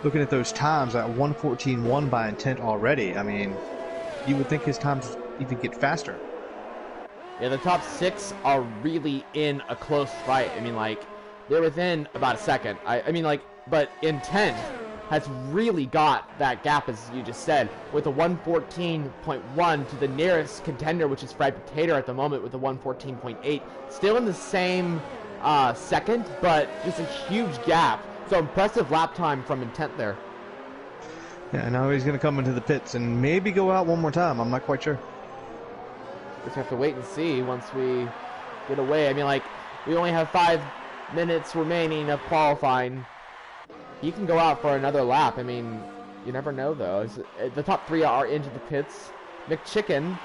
looking at those times, at 1:14.1 by intent already, I mean, you would think his times even get faster. Yeah, the top 6 are really in a close fight. I mean, like, they're within about a second. I mean, like, but intent has really got that gap, as you just said, with a 114.1 to the nearest contender, which is Fried Potato at the moment with a 114.8. Still in the same second, but just a huge gap. So impressive lap time from intent there. Yeah, now he's going to come into the pits and maybe go out one more time. I'm not quite sure. Just have to wait and see once we get away. I mean, like, we only have 5 minutes remaining of qualifying. He can go out for another lap. I mean, you never know, though. The top 3 are into the pits. McChicken,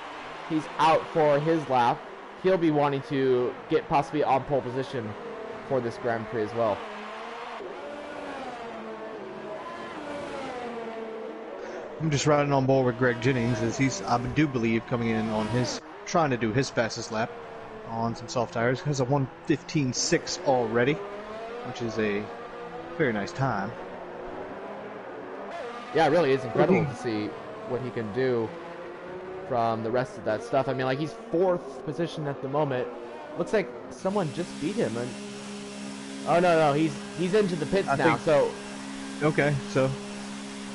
he's out for his lap. He'll be wanting to get possibly on pole position for this Grand Prix as well. I'm just riding on board with Greg Jennings, as he's, I do believe, coming in on his, trying to do his fastest lap on some soft tires. Has a 1:15.6 already, which is a very nice time. Yeah, it really is incredible to see what he can do from the rest of that stuff. I mean, like, he's 4th position at the moment. Looks like someone just beat him. And oh no, he's into the pits now. So okay, so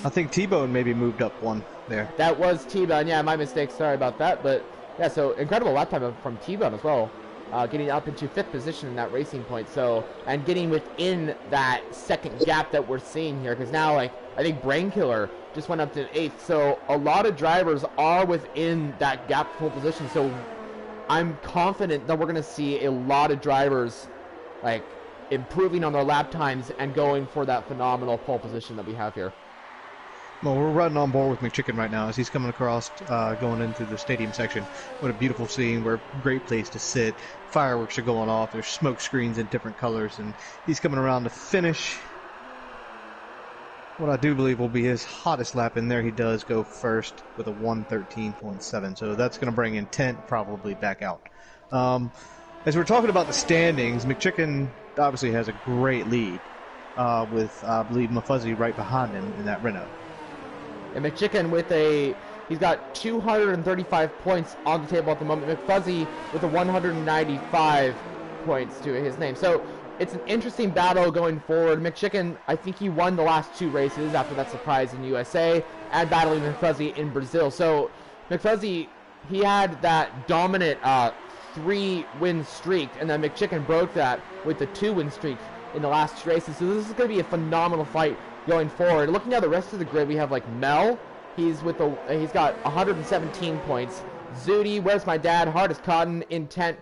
I think T-Bone maybe moved up one there. That was T-Bone. Yeah, my mistake. Sorry about that. But yeah, so incredible lap time from T-Bone as well. Getting up into 5th position in that racing point. So, and getting within that second gap that we're seeing here. Because now, like, I think Brain Killer just went up to 8th. So a lot of drivers are within that gap pole position. So I'm confident that we're going to see a lot of drivers, like, improving on their lap times and going for that phenomenal pole position that we have here. Well, we're riding on board with McChicken right now as he's coming across, going into the stadium section. What a beautiful scene, where great place to sit. Fireworks are going off. There's smoke screens in different colors, and he's coming around to finish what I do believe will be his hottest lap in there. He does go first with a 1:13.7, so that's going to bring intent probably back out. As we're talking about the standings, McChicken obviously has a great lead with, I believe, Mafuzzy right behind him in that Renault. And McChicken he's got 235 points on the table at the moment. McFuzzy with a 195 points to his name. So it's an interesting battle going forward. McChicken, I think he won the last 2 races after that surprise in USA and battling McFuzzy in Brazil. So McFuzzy, he had that dominant 3-win streak, and then McChicken broke that with the 2-win streak in the last 2 races. So this is going to be a phenomenal fight going forward. Looking at the rest of the grid, we have like Mel. He's got 117 points. Zudi, Where's My Dad, Hard as Cotton, Intent,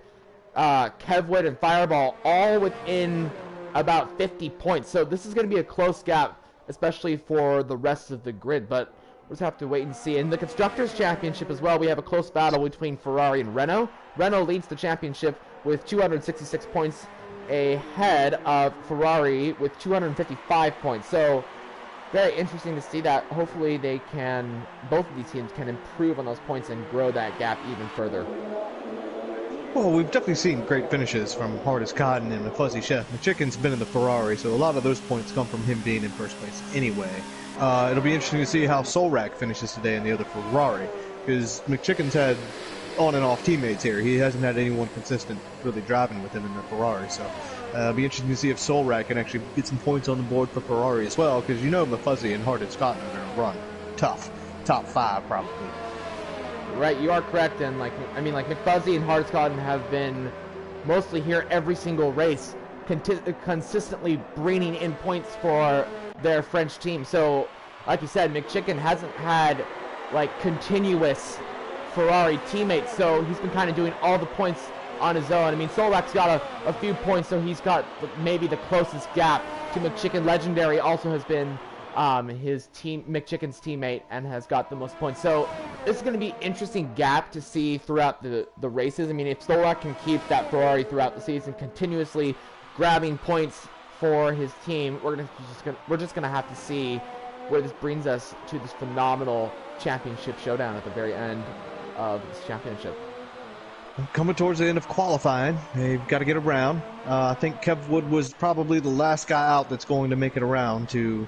Kevwood, and Fireball all within about 50 points. So this is going to be a close gap, especially for the rest of the grid. But we'll just have to wait and see. In the Constructors' Championship as well, we have a close battle between Ferrari and Renault. Renault leads the championship with 266 points ahead of Ferrari with 255 points. So very interesting to see that. Hopefully both of these teams can improve on those points and grow that gap even further. Well, we've definitely seen great finishes from Hard as Cotton and the Fuzzy Chef. McChicken's been in the Ferrari, so a lot of those points come from him being in first place anyway. It'll be interesting to see how Solrak finishes today in the other Ferrari, because McChicken's had on and off teammates here. He hasn't had anyone consistent really driving with him in the Ferrari, so it'll be interesting to see if Solrak can actually get some points on the board for Ferrari as well, because you know Mafuzzy and Hard as Cotton are going to run tough. Top 5 probably. Right, you are correct, and McFuzzy and Hard as Cotton have been mostly here every single race, consistently bringing in points for their French team. So, like you said, McChicken hasn't had continuous Ferrari teammates, so he's been kind of doing all the points on his own. I mean, Solak's got a few points, so he's got maybe the closest gap to McChicken. Legendary also has been McChicken's teammate and has got the most points. So this is going to be an interesting gap to see throughout the races. I mean, if Solak can keep that Ferrari throughout the season, continuously grabbing points for his team, we're just gonna have to see where this brings us to this phenomenal championship showdown at the very end of this championship. Coming towards the end of qualifying, they've got to get around. I think Kev Wood was probably the last guy out that's going to make it around to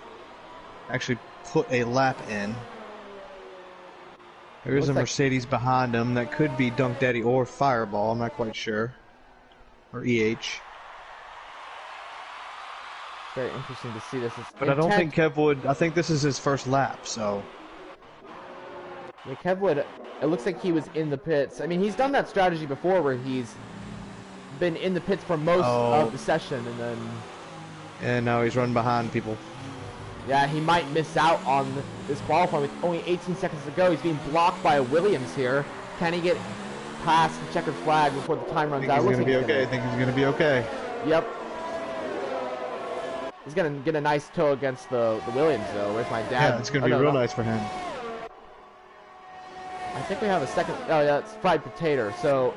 actually put a lap in. There is a Mercedes behind him that could be Dunk Daddy or Fireball. I'm not quite sure. Or EH. Very interesting to see this. But I don't think Kev would. I think this is his first lap, so. Yeah, Kev Wood, it looks like he was in the pits. I mean, he's done that strategy before where he's been in the pits for most of the session and then. And now he's running behind people. Yeah, he might miss out on this qualifying with only 18 seconds to go. He's being blocked by a Williams here. Can he get past the checkered flag before the time runs out? I think he's going to be okay. I think he's going to be okay. Yep. He's going to get a nice toe against the Williams, though. Where's my dad? Yeah, it's going to be real nice for him. I think we have a second. Oh, yeah, it's fried potato. So,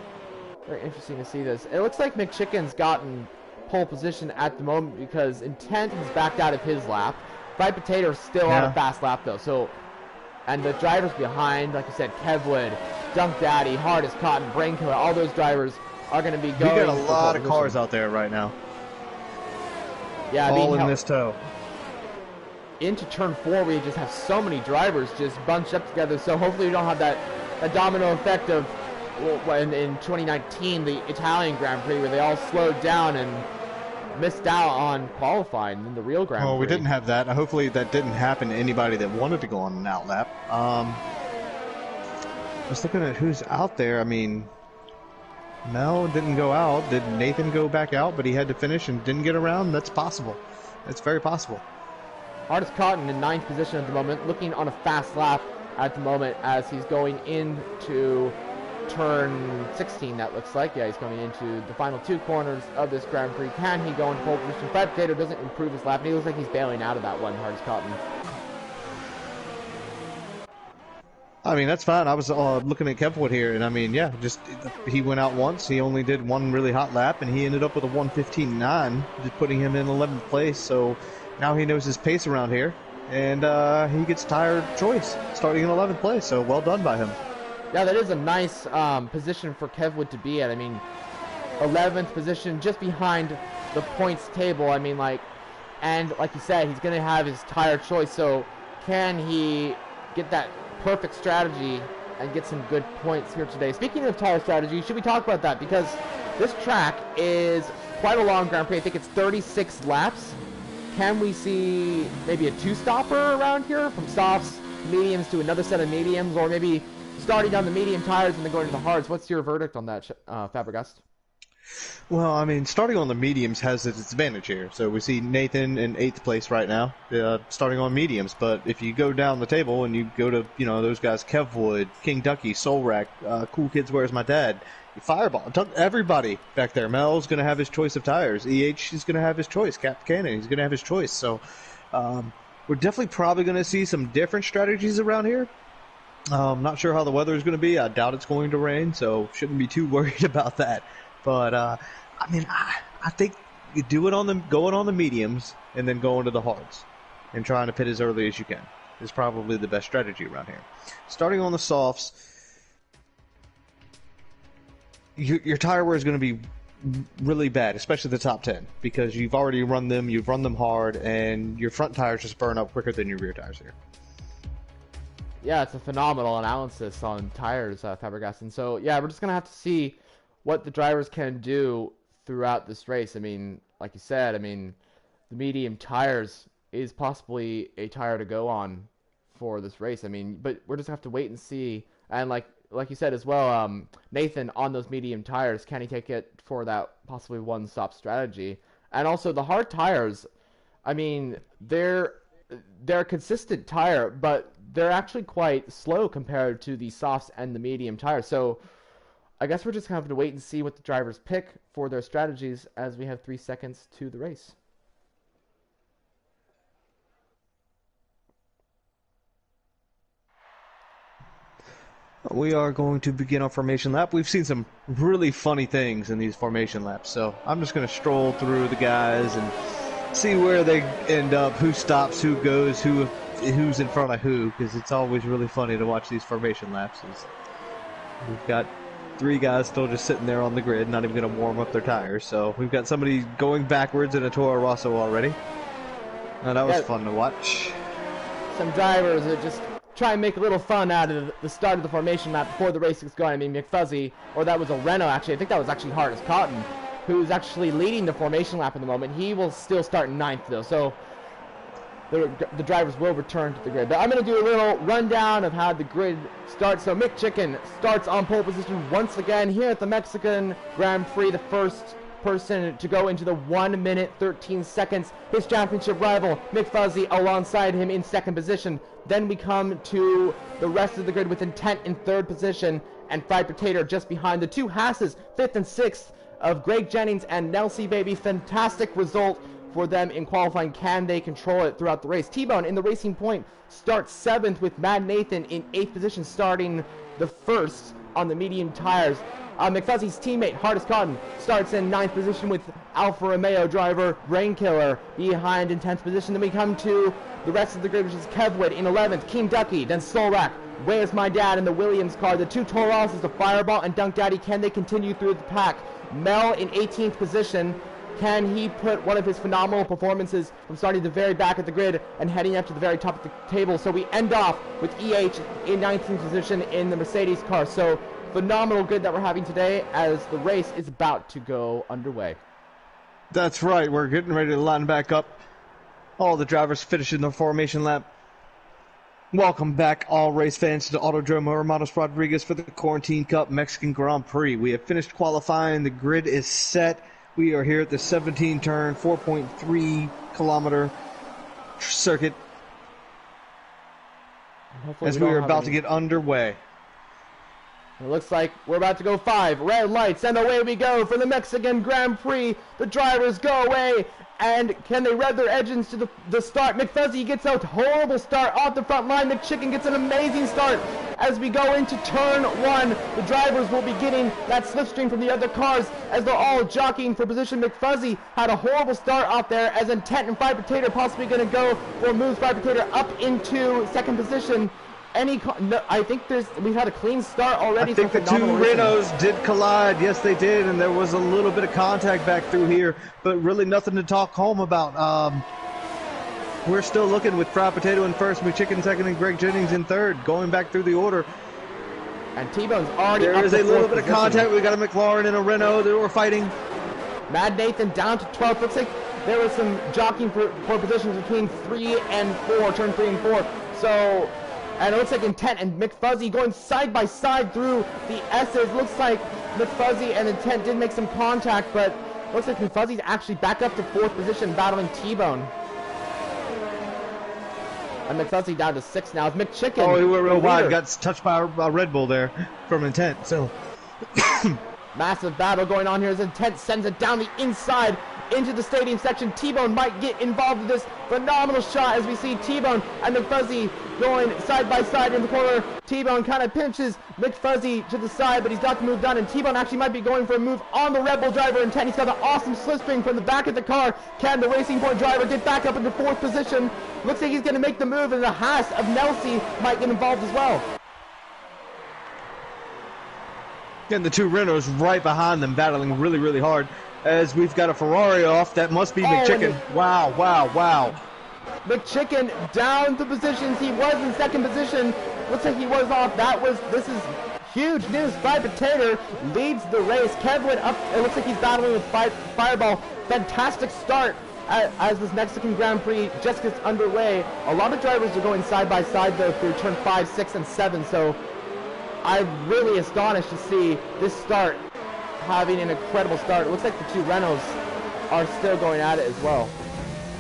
very interesting to see this. It looks like McChicken's gotten pole position at the moment because Intent has backed out of his lap. Fried Potato's still on a fast lap, though. So, and the drivers behind, like I said, Kevwood, Dunk Daddy, Hardest Cotton, Brain Killer, all those drivers are going to be going. We got a lot of cars out there right now. Yeah, all in this tow. Into turn 4, we just have so many drivers just bunched up together. So hopefully we don't have that domino effect of in 2019, the Italian Grand Prix, where they all slowed down and missed out on qualifying in the real Grand Prix. Oh, we didn't have that. Hopefully that didn't happen to anybody that wanted to go on an outlap. Just looking at who's out there, I mean, Mel didn't go out. Did Nathan go back out, but he had to finish and didn't get around? That's possible. It's very possible. Hardest Cotton in 9th position at the moment, looking on a fast lap at the moment as he's going into turn 16, that looks like. Yeah, he's going into the final 2 corners of this Grand Prix. Can he go into pole position? Fried Potato doesn't improve his lap, and he looks like he's bailing out of that one, Hardest Cotton. I mean, that's fine. I was looking at Kevwood here, and I mean, yeah, just he went out once. He only did one really hot lap, and he ended up with a 1:15.9, just putting him in 11th place. So now he knows his pace around here, and he gets tire choice, starting in 11th place. So well done by him. Yeah, that is a nice position for Kevwood to be at. I mean, 11th position, just behind the points table. I mean, and like you said, he's going to have his tire choice. So can he get that perfect strategy and get some good points here today? Speaking of tire strategy, should we talk about that? Because this track is quite a long Grand Prix. I think it's 36 laps. Can we see maybe a 2-stopper around here from softs, mediums to another set of mediums, or maybe starting on the medium tires and then going to the hards? What's your verdict on that, Fabregas? Well, I mean, starting on the mediums has its advantage here. So we see Nathan in 8th place right now, starting on mediums. But if you go down the table and you go to, those guys, Kevwood, King Ducky, Solrak, Cool Kids Where's My Dad, Fireball, everybody back there. Mel's going to have his choice of tires. EH is going to have his choice. Cap Cannon, he's going to have his choice. So we're definitely probably going to see some different strategies around here. Not sure how the weather is going to be. I doubt it's going to rain, so shouldn't be too worried about that. But I mean, I think you do it going on the mediums and then going to the hards and trying to pit as early as you can is probably the best strategy around here. Starting on the softs, your tire wear is going to be really bad, especially the top 10, because you've already run them hard, and your front tires just burn up quicker than your rear tires here. Yeah, it's a phenomenal analysis on tires, Fabregas. And so, yeah, we're just going to have to see what the drivers can do throughout this race. I mean, like you said, the medium tires is possibly a tire to go on for this race. I mean, but we're just going to have to wait and see. And like you said as well, Nathan on those medium tires, can he take it for that possibly one-stop strategy? And also the hard tires, I mean, they're a consistent tire, but they're actually quite slow compared to the softs and the medium tires. So I guess we're just going to have to wait and see what the drivers pick for their strategies as we have 3 seconds to the race. We are going to begin our formation lap. We've seen some really funny things in these formation laps, so I'm just going to stroll through the guys and see where they end up, who stops, who goes, who's in front of who, because it's always really funny to watch these formation laps. We've got 3 guys still just sitting there on the grid, not even going to warm up their tires. So we've got somebody going backwards in a Toro Rosso already. Now that was fun to watch. some drivers that just try and make a little fun out of the start of the formation lap before the race gets going. I mean, McFuzzy, or that was a Renault actually. I think that was actually Hard as Cotton, who's actually leading the formation lap at the moment. He will still start in 9th though, so the drivers will return to the grid. But I'm going to do a little rundown of how the grid starts. So Mick Chicken starts on pole position once again here at the Mexican Grand Prix, the first person to go into the 1 minute 13 seconds. His championship rival Mick Fuzzy alongside him in 2nd position. Then we come to the rest of the grid with Intent in 3rd position and Fried Potato just behind. The two Hasses 5th and 6th of Greg Jennings and Nelsie Baby. Fantastic result for them in qualifying. Can they control it throughout the race? T-Bone in the Racing Point starts 7th with Mad Nathan in 8th position, starting the 1st on the medium tires. McFuzzy's teammate, Hardest Cotton, starts in 9th position with Alfa Romeo driver Brainkiller behind in 10th position. Then we come to the rest of the grid, which is Kevwood in 11th, King Ducky, then Solrak, Where's My Dad in the Williams car. The two Toros is the Fireball and Dunk Daddy. Can they continue through the pack? Mel in 18th position. Can he put one of his phenomenal performances from starting the very back of the grid and heading up to the very top of the table? So we end off with EH in 19th position in the Mercedes car. So phenomenal grid that we're having today as the race is about to go underway. That's right. We're getting ready to line back up. All the drivers finishing their formation lap. Welcome back, all race fans, to the Autodromo Hermanos Rodriguez for the Quarantine Cup Mexican Grand Prix. We have finished qualifying. The grid is set. We are here at the 17-turn, 4.3 kilometer circuit as we are about to get underway. It looks like we're about to go 5 red lights, and away we go for the Mexican Grand Prix. The drivers go away, and can they rev their engines to the start? McFuzzy gets a horrible start off the front line. McChicken gets an amazing start as we go into turn 1. The drivers will be getting that slipstream from the other cars as they're all jockeying for position. McFuzzy had a horrible start out there as Intent and Fried Potato possibly going to go or moves Fried Potato up into 2nd position. I think we've had a clean start already. I think the two Renaults did collide. Yes, they did, and there was a little bit of contact back through here, but really nothing to talk home about. We're still looking with Fried Potato in 1st, McChicken 2nd, and Greg Jennings in 3rd, going back through the order. And T-Bone's already There up is to a little 4th bit of position. contact. We got a McLaren and a Renault that were fighting. Mad Nathan down to 12th. Looks like there was some jockeying for positions between 3 and 4, turn 3 and 4. So, and it looks like Intent and McFuzzy going side by side through the S's. Looks like McFuzzy and Intent did make some contact, but looks like McFuzzy's actually back up to 4th position battling T-Bone. And McFuzzy down to 6th now. It's McChicken. Oh, he went real wide. Got touched by a Red Bull there from Intent. So massive battle going on here as Intent sends it down the inside into the stadium section. T-Bone might get involved in this phenomenal shot as we see T-Bone and McFuzzy going side by side in the corner. T-Bone kind of pinches McFuzzy to the side, but he's got the move done, and T-Bone actually might be going for a move on the Red Bull driver. Intent, he's got an awesome slipstream from the back of the car. Can the Racing Point driver get back up into 4th position? Looks like he's going to make the move, and the Haas of Nelsie might get involved as well. And the two Renaults right behind them battling really, really hard as we've got a Ferrari off. That must be McChicken. Wow, wow, wow. McChicken down to positions. He was in 2nd position. Looks like he was off. This is huge news. Fried Potato leads the race. Kevlin up. It looks like he's battling with Fireball. Fantastic start as this Mexican Grand Prix just gets underway. A lot of drivers are going side by side though through turn 5, 6, and 7. So I'm really astonished to see this start having an incredible start. It looks like the two Renaults are still going at it as well.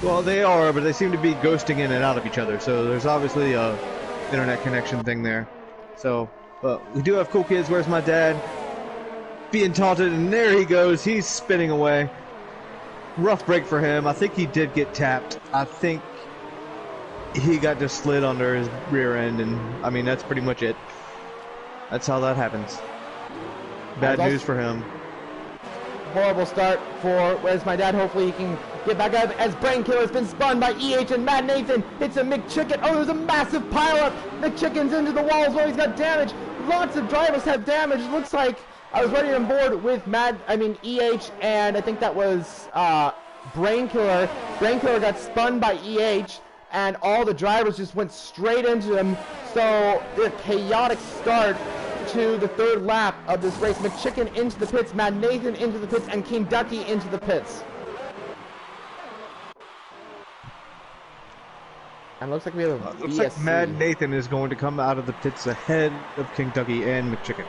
Well, they are, but they seem to be ghosting in and out of each other. So there's obviously a internet connection thing there. So, but we do have Cool Kids. Where's My Dad? Being taunted, and there he goes. He's spinning away. Rough break for him. I think he did get tapped. I think he got just slid under his rear end, and I mean that's pretty much it. That's how that happens. Bad news for him. Horrible start for Where's My Dad. Hopefully he can get back up as Brainkiller has been spun by EH, and Mad Nathan hits a McChicken. Oh, there's a massive pileup. McChicken's into the walls. Oh, he's got damage. Lots of drivers have damage. It looks like I was running on board with EH, and I think that was Brainkiller. Brainkiller got spun by EH, and all the drivers just went straight into him. So the chaotic start to the third lap of this race. McChicken into the pits, Mad Nathan into the pits, and King Ducky into the pits. And it looks like we have a looks like Mad Nathan is going to come out of the pits ahead of King Ducky and McChicken.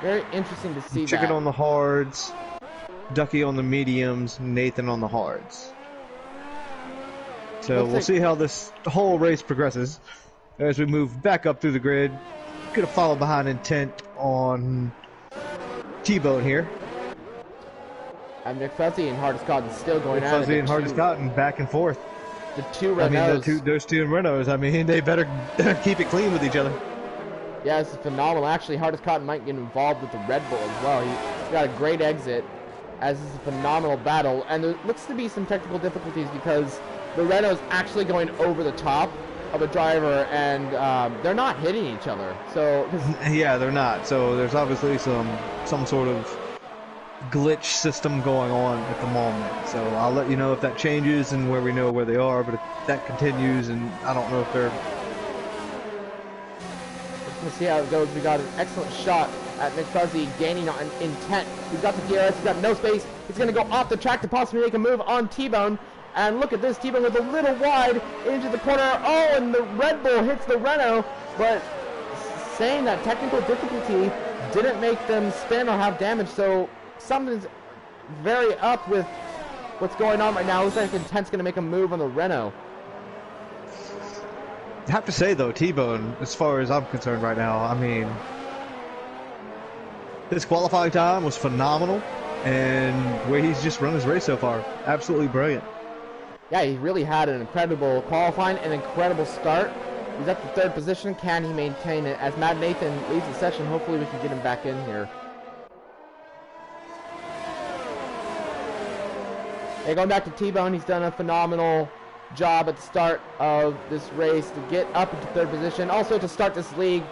Very interesting to see Chicken that. on the hards, Ducky on the mediums, Nathan on the hards. So we'll see how this whole race progresses as we move back up through the grid. Gonna follow behind Intent on T-Bone here. And McFuzzy and Hardest Cotton still going at it. McFuzzy and Hardest Cotton back and forth. The two Renaults. I mean, those two Renaults, I mean, they better keep it clean with each other. Yeah, this is phenomenal. Actually, Hardest Cotton might get involved with the Red Bull as well. He's got a great exit, as this is a phenomenal battle. And there looks to be some technical difficulties because the Renault's actually going over the top of a driver, and they're not hitting each other. So yeah, they're not. So there's obviously some sort of glitch system going on at the moment. So I'll let you know if that changes and where we know where they are. But if that continues, and I don't know if they're. Let's see how it goes. We got an excellent shot at McFuzzy gaining on Intent. We've got the DRS. We've got no space. He's going to go off the track to possibly make a move on T-Bone. And look at this, T-Bone with a little wide into the corner. Oh, and the Red Bull hits the Renault. But saying that technical difficulty didn't make them spin or have damage. So something's very up with what's going on right now. Looks like Intent's going to make a move on the Renault. I have to say, though, T-Bone, as far as I'm concerned right now, I mean, his qualifying time was phenomenal. And the way he's just run his race so far, absolutely brilliant. Yeah, he really had an incredible qualifying, an incredible start. He's at the third position. Can he maintain it? As Mad Nathan leads the session, hopefully we can get him back in here. Hey, going back to T-Bone, he's done a phenomenal job at the start of this race to get up into third position. Also to start this league,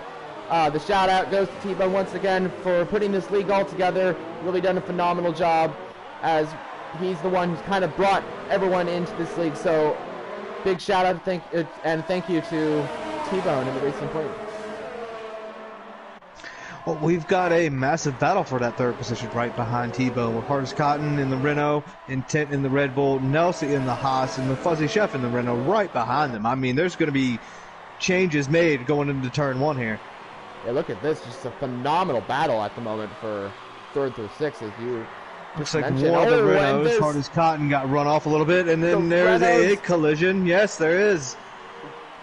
the shout out goes to T-Bone once again for putting this league all together. Really done a phenomenal job, as he's the one who's kind of brought everyone into this league. So big shout out and thank you to T-Bone and the Racing Point. Well, we've got a massive battle for that third position right behind T-Bone, with Hardest Cotton in the Renault, Intent in the Red Bull, Nelsie in the Haas, and the Fuzzy Chef in the Renault right behind them. I mean, there's going to be changes made going into turn one here. Yeah, look at this. Just a phenomenal battle at the moment for third through sixth, as you looks like one of the Renaults, Hardest Cotton, got run off a little bit, and then there's a collision. Yes, there is.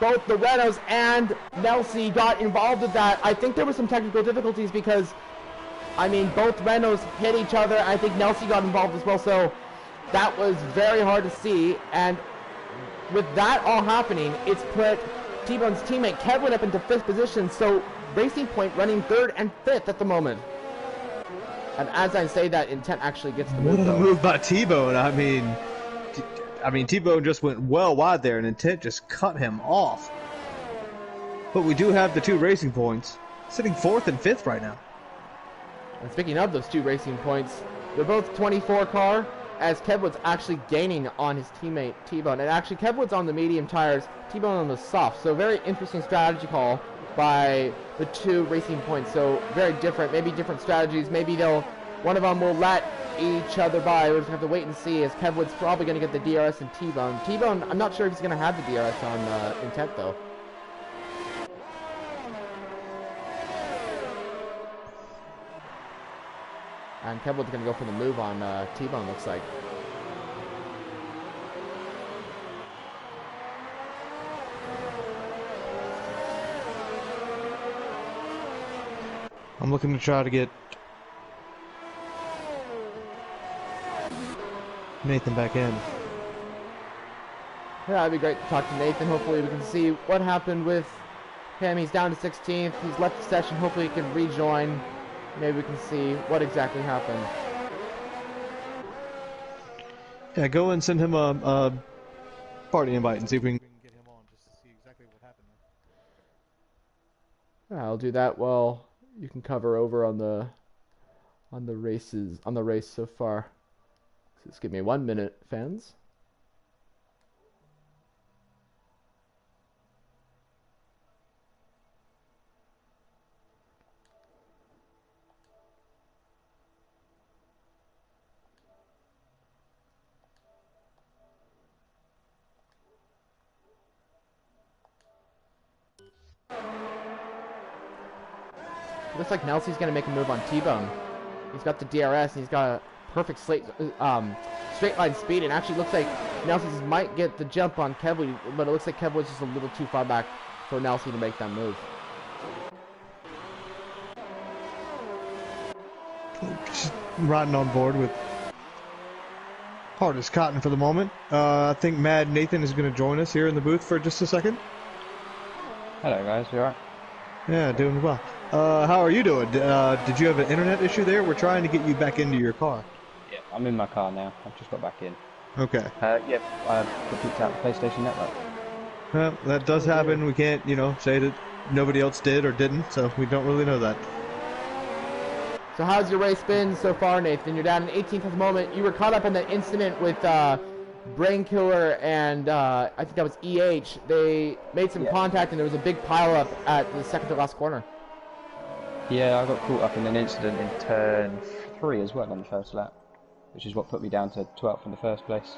Both the Renaults and Nelsie got involved with that. I think there were some technical difficulties because, I mean, both Renaults hit each other. I think Nelsie got involved as well, so that was very hard to see. And with that all happening, it's put T-Bone's teammate Kevin up into fifth position, so Racing Point running third and fifth at the moment. And as I say that, Intent actually gets the move. What a move by T-Bone. I mean, T-Bone just went well wide there, and Intent just cut him off. But we do have the two Racing Points sitting fourth and fifth right now. And speaking of those two Racing Points, they're both 24 car, as Kevwood's actually gaining on his teammate T-Bone. And actually, Kevwood's on the medium tires, T-Bone on the soft. So very interesting strategy call by the two Racing Points. So very different, maybe different strategies. Maybe one of them will let each other by. We're just going to have to wait and see, as Kevwood's probably going to get the DRS and T-Bone. T-Bone, I'm not sure if he's going to have the DRS on Intent, though. And Kevwood's going to go for the move on T-Bone, looks like. I'm looking to try to get Nathan back in. Yeah, that'd be great to talk to Nathan. Hopefully we can see what happened with him. He's down to 16th. He's left the session. Hopefully he can rejoin. Maybe we can see what exactly happened. Yeah, go and send him a party invite and see if we can get him on just to see exactly what happened there. I'll do that while you can cover over on the race so far. So just give me 1 minute, fans. Looks like Nelsie's going to make a move on T-Bone. He's got the DRS, and he's got a perfect straight line speed, and actually looks like Nelsie's might get the jump on Kevly, but it looks like Kevly's just a little too far back for Nelsie to make that move. Just riding on board with hardest cotton for the moment. I think Mad Nathan is going to join us here in the booth for just a second. Hello guys, you alright? Yeah, doing well. How are you doing? Did you have an internet issue there? We're trying to get you back into your car. Yeah, I'm in my car now. I've just got back in. Okay. Yeah, I peeked out the PlayStation Network. Well, that does happen. We can't, you know, say that nobody else did or didn't, so we don't really know that. So how's your race been so far, Nathan? You're down in 18th at the moment. You were caught up in that incident with Brain Killer and I think that was EH. They made some contact and there was a big pileup at the second to last corner. Yeah, I got caught up in an incident in turn 3 as well on the first lap, which is what put me down to 12th in the first place.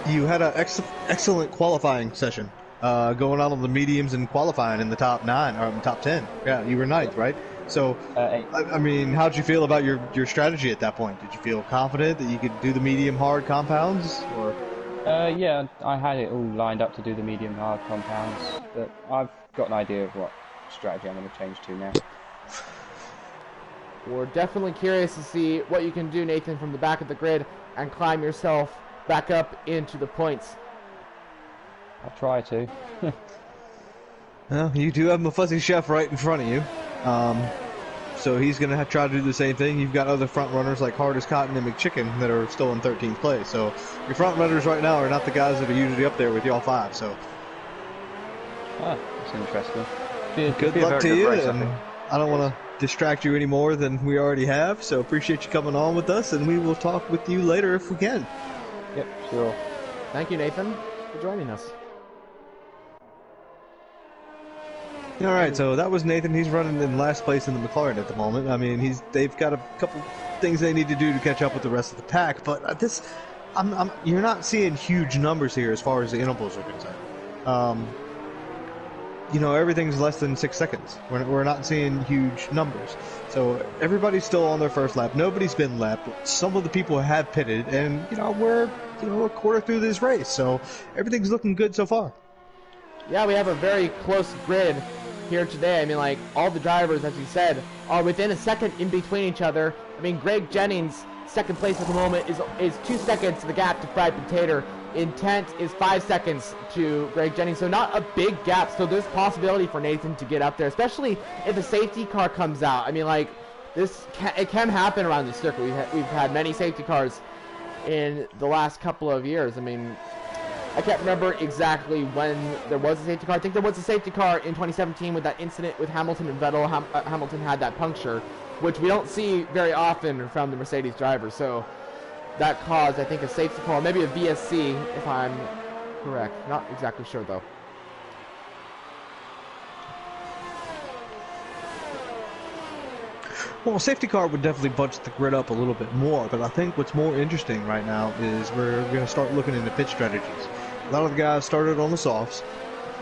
You had an excellent qualifying session. Going out on the mediums and qualifying in the top 9 or top 10. Yeah, you were 9th, right? So, I mean, how'd you feel about your strategy at that point? Did you feel confident that you could do the medium hard compounds, or? Yeah, I had it all lined up to do the medium hard compounds, but I've got an idea of what strategy I'm going to change to now. We're definitely curious to see what you can do, Nathan, from the back of the grid and climb yourself back up into the points. I'll try to. Well, you do have Fuzzy Chef right in front of you. So he's going to try to do the same thing. You've got other front runners like Hardest Cotton and McChicken that are still in 13th place. So your front runners right now are not the guys that are usually up there with y'all 5. So that's interesting. Good luck to you. And I don't want to distract you any more than we already have. So appreciate you coming on with us, and we will talk with you later if we can. Yep, sure. Thank you, Nathan, for joining us. All right, so that was Nathan. He's running in last place in the McLaren at the moment. I mean, they've got a couple things they need to do to catch up with the rest of the pack, but you're not seeing huge numbers here as far as the intervals are concerned. You know, everything's less than 6 seconds. We're not seeing huge numbers. So everybody's still on their first lap. Nobody's been lapped. Some of the people have pitted, and we're a quarter through this race, so everything's looking good so far. Yeah, we have a very close grid here today. I mean, like, all the drivers, as you said, are within a second in between each other. I mean, Greg Jennings, second place at the moment, is 2 seconds to the gap to Fried Potato. Intent is 5 seconds to Greg Jennings, so not a big gap. So there's possibility for Nathan to get up there, especially if a safety car comes out. I mean, like, it can happen around the circuit. We've had many safety cars in the last couple of years. I mean, I can't remember exactly when there was a safety car. I think there was a safety car in 2017 with that incident with Hamilton and Vettel. Hamilton had that puncture, which we don't see very often from the Mercedes drivers. So that caused, I think, a safety car, maybe a VSC, if I'm correct. Not exactly sure, though. Well, safety car would definitely bunch the grid up a little bit more, but I think what's more interesting right now is we're going to start looking into pit strategies. A lot of the guys started on the softs.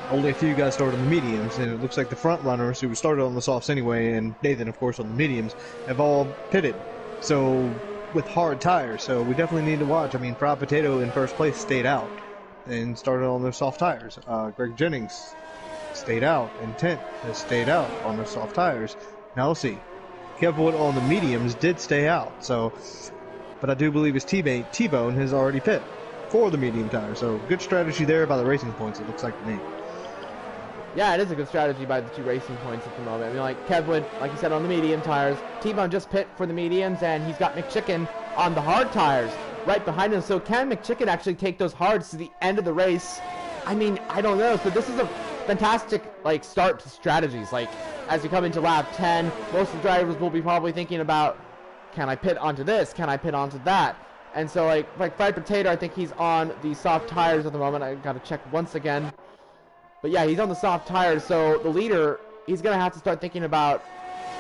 Only a few guys started on the mediums, and it looks like the front runners who started on the softs anyway, and Nathan, of course, on the mediums, have all pitted. So, with hard tires, so we definitely need to watch. I mean, Fried Potato in first place stayed out and started on their soft tires. Greg Jennings stayed out, and Tent has stayed out on their soft tires. Now we'll see. Kevwood on the mediums did stay out, so, but I do believe his T-Bone has already pit for the medium tire, so good strategy there by the Racing Points, it looks like to me. Yeah, it is a good strategy by the 2 Racing Points at the moment. I mean, like, Kevwood, like you said, on the medium tires. T-Bone just pit for the mediums, and he's got McChicken on the hard tires right behind him. So can McChicken actually take those hards to the end of the race? I mean, I don't know. So this is a fantastic, like, start to strategies. Like, as you come into lap 10, most of the drivers will be probably thinking about, can I pit onto this? Can I pit onto that? And so, like Fried Potato, I think he's on the soft tires at the moment. I got to check once again. But yeah, he's on the soft tires. So the leader, he's going to have to start thinking about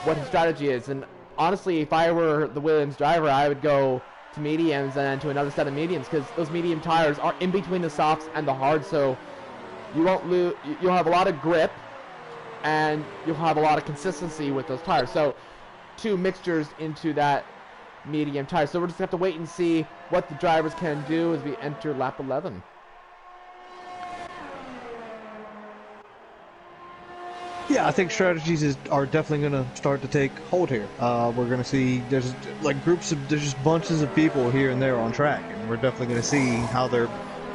what his strategy is. And honestly, if I were the Williams driver, I would go to mediums and then to another set of mediums, because those medium tires are in between the softs and the hards, so you won't lose. You'll have a lot of grip, and you'll have a lot of consistency with those tires. So 2 mixtures into that medium tire. So we'll just have to wait and see what the drivers can do as we enter lap 11. Yeah, I think strategies are definitely going to start to take hold here. We're going to see there's just bunches of people here and there on track, and we're definitely going to see how their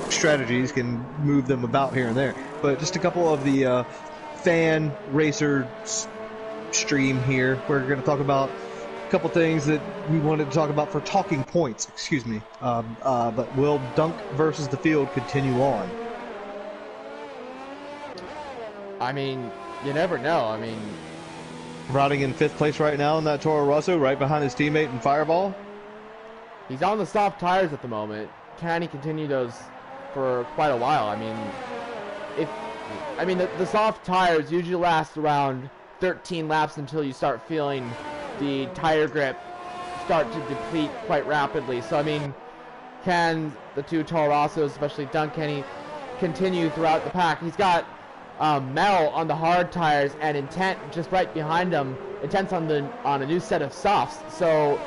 strategies can move them about here and there. But just a couple of the fan racer stream here. We're going to talk about a couple things that we wanted to talk about for talking points. Excuse me. But will Dunk versus the field continue on? I mean, you never know. I mean, riding in 5th place right now in that Toro Rosso, right behind his teammate in Fireball. He's on the soft tires at the moment. Can he continue those for quite a while? I mean, the soft tires usually last around 13 laps until you start feeling the tire grip start to deplete quite rapidly. So I mean, can the 2 Toro Rossos, especially Dunk, can he continue throughout the pack? He's got Mel on the hard tires and Intent just right behind him. Intent's on a new set of softs, so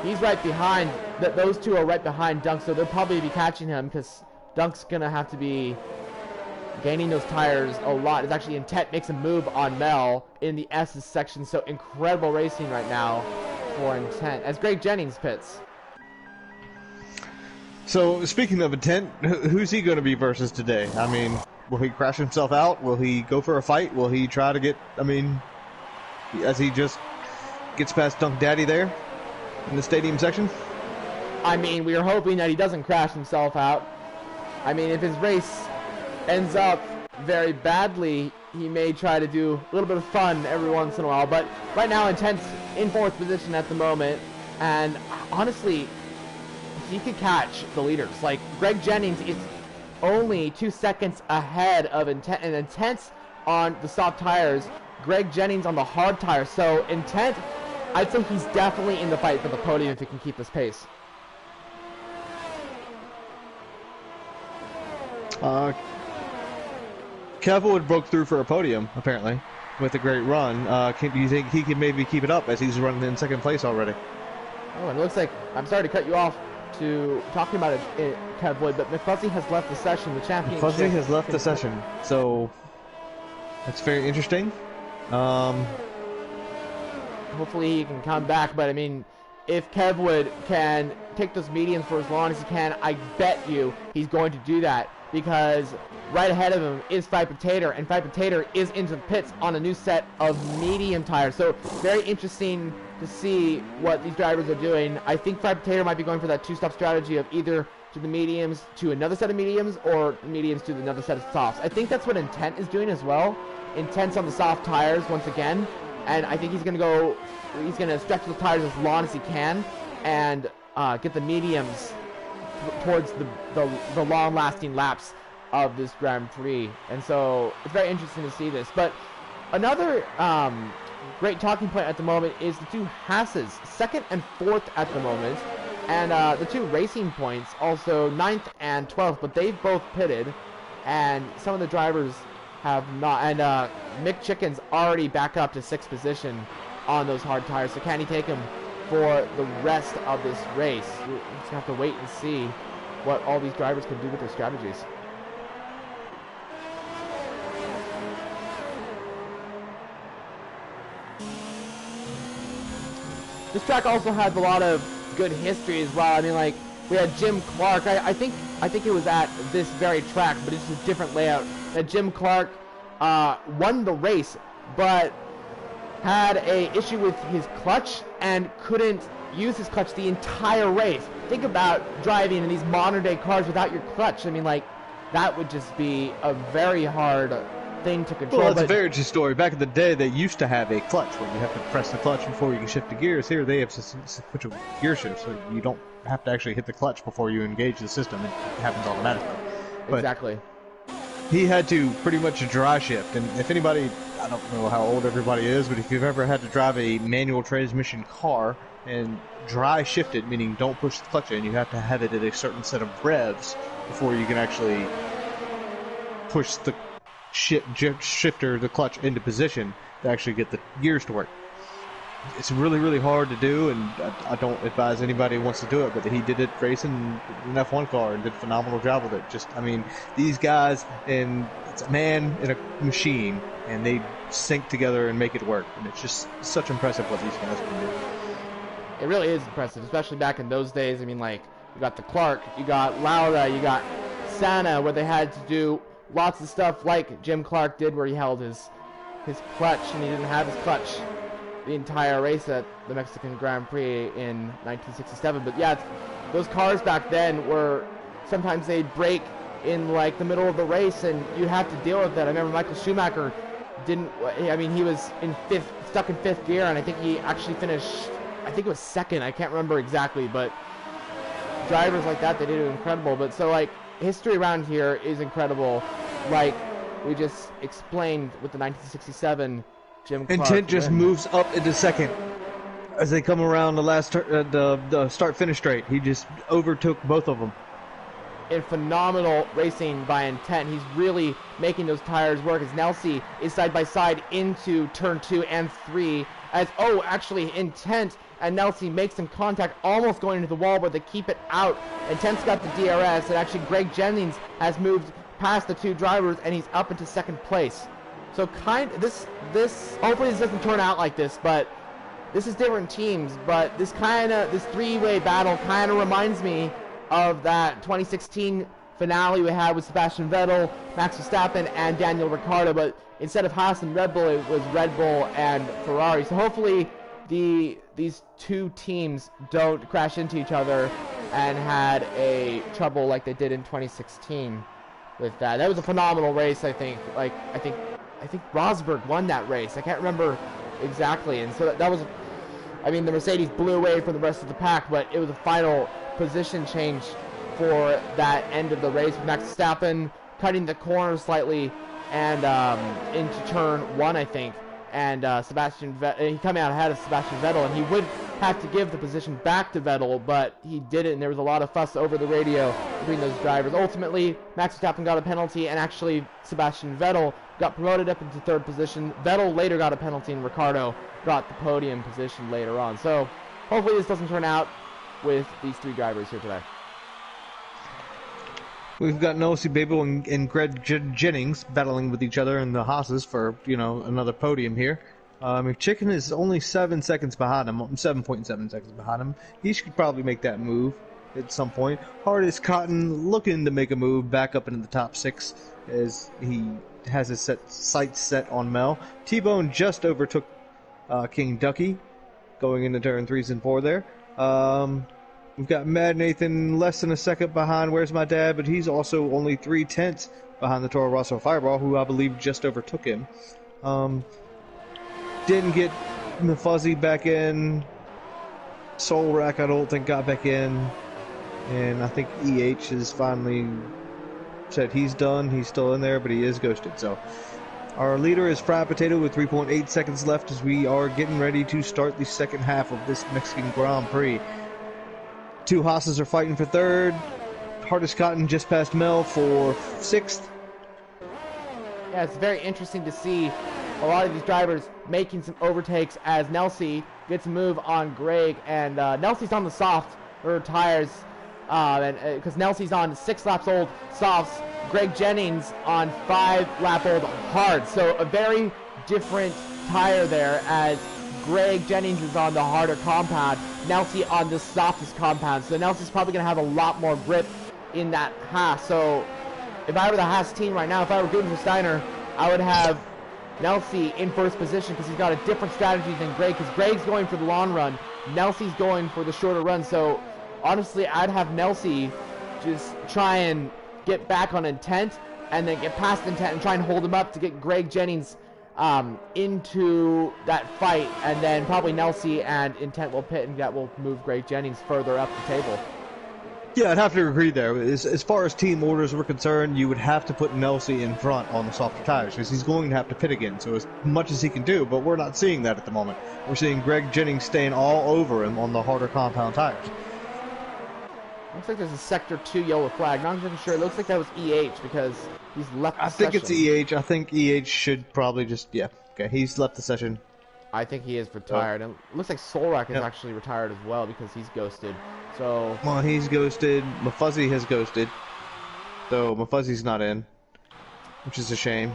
he's right behind. Those 2 are right behind Dunk, so they'll probably be catching him because Dunk's gonna have to be gaining those tires a lot. It's actually Intent makes a move on Mel in the S's section, so incredible racing right now for Intent as Greg Jennings pits. So speaking of Intent, who's he going to be versus today? I mean, will he crash himself out? Will he go for a fight? Will he try to get, I mean, as he just gets past Dunk Daddy there in the stadium section? I mean, we are hoping that he doesn't crash himself out. I mean, if his race ends up very badly, he may try to do a little bit of fun every once in a while. But right now, Intent's in 4th position at the moment. And honestly, he could catch the leaders. Like, Greg Jennings is only 2 seconds ahead of Intent, and Intent's on the soft tires, Greg Jennings on the hard tires. So Intent, I'd say he's definitely in the fight for the podium if he can keep this pace. Kevwood broke through for a podium, apparently, with a great run. Do you think he can maybe keep it up as he's running in 2nd place already? Oh, and it looks like, I'm sorry to cut you off to talking about it, Kevwood, but McFuzzy has left the session, the championship. McFuzzy has left the session, so that's very interesting. Hopefully he can come back, but I mean, if Kevwood can take those mediums for as long as he can, I bet you he's going to do that, because right ahead of him is Fried Potato, and Fried Potato is into the pits on a new set of medium tires. So very interesting to see what these drivers are doing. I think Fried Potato might be going for that 2-stop strategy of either to the mediums to another set of mediums or mediums to another set of softs. I think that's what Intent is doing as well. Intent's on the soft tires once again, and I think he's going to stretch the tires as long as he can and get the mediums towards the long-lasting laps of this Grand Prix. And so it's very interesting to see this. But another great talking point at the moment is the 2 Hasses, 2nd and 4th at the moment. And the 2 Racing Points, also 9th and 12th, but they've both pitted. And some of the drivers have not. And Mick Chicken's already back up to 6th position on those hard tires. So can he take him for the rest of this race? We're just going to have to wait and see what all these drivers can do with their strategies. This track also has a lot of good history as well. I mean, like, we had Jim Clark. I think it was at this very track, but it's just a different layout. That Jim Clark won the race, but had a issue with his clutch and couldn't use his clutch the entire race. Think about driving in these modern day cars without your clutch. I mean, like, that would just be a very hard thing to control. Well, it's a very interesting story. Back in the day, they used to have a clutch where you have to press the clutch before you can shift the gears. Here, they have sequential gear shift, so you don't have to actually hit the clutch before you engage the system. It happens automatically. But exactly. He had to pretty much dry shift, and if anybody, I don't know how old everybody is, but if you've ever had to drive a manual transmission car and dry shifted, meaning don't push the clutch in. You have to have it at a certain set of revs before you can actually push the shifter, the clutch into position to actually get the gears to work. It's really, really hard to do, and I don't advise anybody who wants to do it, but he did it racing an F1 car and did a phenomenal job with it. I mean, these guys, and it's a man and a machine, and they sync together and make it work, and it's just such impressive what these guys can do. It really is impressive, especially back in those days. I mean, like, you got the Clark, you got Laura, you got Santa, where they had to do lots of stuff like Jim Clark did, where he held his clutch, and he didn't have his clutch the entire race at the Mexican Grand Prix in 1967. But yeah, those cars back then were, sometimes they'd break in like the middle of the race, and you had to deal with that. I remember Michael Schumacher he was stuck in fifth gear, and I think he actually finished, I think it was second, I can't remember exactly, but drivers like that, they did incredible. But so, like, history around here is incredible, like we just explained with the 1967 Jim Clark. Intent just moves up into second as they come around the last the start-finish straight. He just overtook both of them. In phenomenal racing by Intent. He's really making those tires work as Nelsie is side by side into turn 2 and 3. Actually, Intent and Nelsie make some contact, almost going into the wall, but they keep it out. Intent's got the DRS, and actually Greg Jennings has moved past the two drivers, and he's up into second place. So hopefully this doesn't turn out like this, but this is different teams. But this three-way battle kind of reminds me of that 2016 finale we had with Sebastian Vettel, Max Verstappen, and Daniel Ricciardo. But instead of Haas and Red Bull, it was Red Bull and Ferrari. So hopefully these two teams don't crash into each other and had a trouble like they did in 2016 with that. That was a phenomenal race, I think. I think Rosberg won that race. I can't remember exactly. And so that was, I mean, the Mercedes blew away from the rest of the pack, but it was a final position change for that end of the race. Max Verstappen cutting the corner slightly and into turn 1, I think. And he coming out ahead of Sebastian Vettel, and he would have to give the position back to Vettel, but he didn't, and there was a lot of fuss over the radio between those drivers. Ultimately, Max Verstappen got a penalty, and actually Sebastian Vettel got promoted up into third position. Vettel later got a penalty, and Ricciardo got the podium position later on. So hopefully this doesn't turn out with these three drivers here today. We've got Nelsie Babel and Greg Jennings battling with each other in the Haas's for, another podium here. McChicken is only 7 seconds behind him, 7.7 seconds behind him. He should probably make that move at some point. Hardest Cotton looking to make a move back up into the top 6 as he has his sights set on Mel. T-Bone just overtook King Ducky going into turn 3s and 4 there. We've got Mad Nathan less than a second behind Where's My Dad, but he's also only 3/10 behind the Toro Rosso Fireball, who I believe just overtook him. Didn't get the Fuzzy back in. Soul Rack I don't think got back in. And I think EH has finally said he's done. He's still in there, but he is ghosted. So our leader is Fried Potato with 3.8 seconds left as we are getting ready to start the second half of this Mexican Grand Prix. Two Haas's are fighting for third. Hardest Cotton just passed Mel for 6th. Yeah, it's very interesting to see a lot of these drivers making some overtakes as Nelsie gets a move on Greg, and Nelsie's on the soft tires, because Nelsie's on 6 laps old softs. Greg Jennings on 5 lap old hard. So a very different tire there as Greg Jennings is on the harder compound, Nelsie on the softest compound. So Nelsie's probably going to have a lot more grip in that Haas. So if I were the Haas team right now, if I were Gunther Steiner, I would have Nelsie in first position because he's got a different strategy than Greg, because Greg's going for the long run, Nelsie's going for the shorter run. So honestly, I'd have Nelsie just try and get back on Intent and then get past Intent and try and hold him up to get Greg Jennings into that fight, and then probably Nelsie and Intent will pit, and that will move Greg Jennings further up the table. Yeah, I'd have to agree there. As far as team orders were concerned, you would have to put Nelsie in front on the softer tires because he's going to have to pit again. So as much as he can do, but we're not seeing that at the moment. We're seeing Greg Jennings staying all over him on the harder compound tires. Looks like there's a Sector 2 yellow flag. Not exactly sure. It looks like that was EH because he's left the session. I think it's EH. I think EH should probably just, yeah. Okay, he's left the session. I think he is retired. And it looks like Solrak is actually retired as well because he's ghosted. So. Well, he's ghosted. Mafuzzy has ghosted. So Mafuzzy's not in, which is a shame.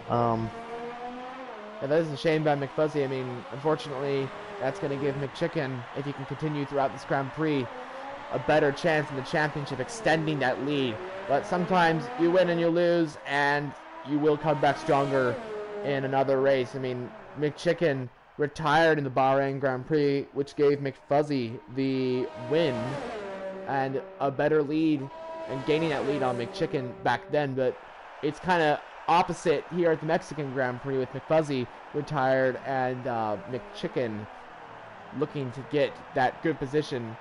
Yeah, that is a shame by McFuzzy. I mean, unfortunately, that's going to give McChicken, if he can continue throughout this Grand Prix, a better chance in the championship, extending that lead. But sometimes you win and you lose, and you will come back stronger in another race. I mean, McChicken retired in the Bahrain Grand Prix, which gave McFuzzy the win and a better lead, and gaining that lead on McChicken back then. But it's kind of opposite here at the Mexican Grand Prix with McFuzzy retired and McChicken looking to get that good position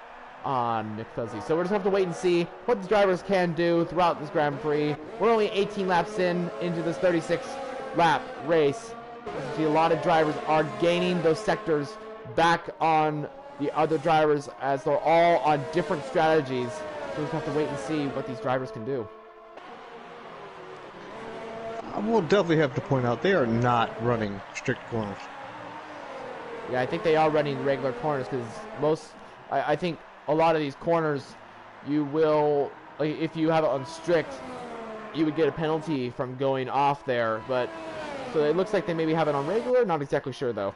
on McFuzzy. So we're just going to have to wait and see what the drivers can do throughout this Grand Prix. We're only 18 laps into this 36 lap race. You see a lot of drivers are gaining those sectors back on the other drivers as they're all on different strategies. So we just have to wait and see what these drivers can do. I will definitely have to point out they are not running strict corners. Yeah, I think they are running regular corners because I think a lot of these corners, you will, like, if you have it on strict, you would get a penalty from going off there. But so it looks like they maybe have it on regular. Not exactly sure though.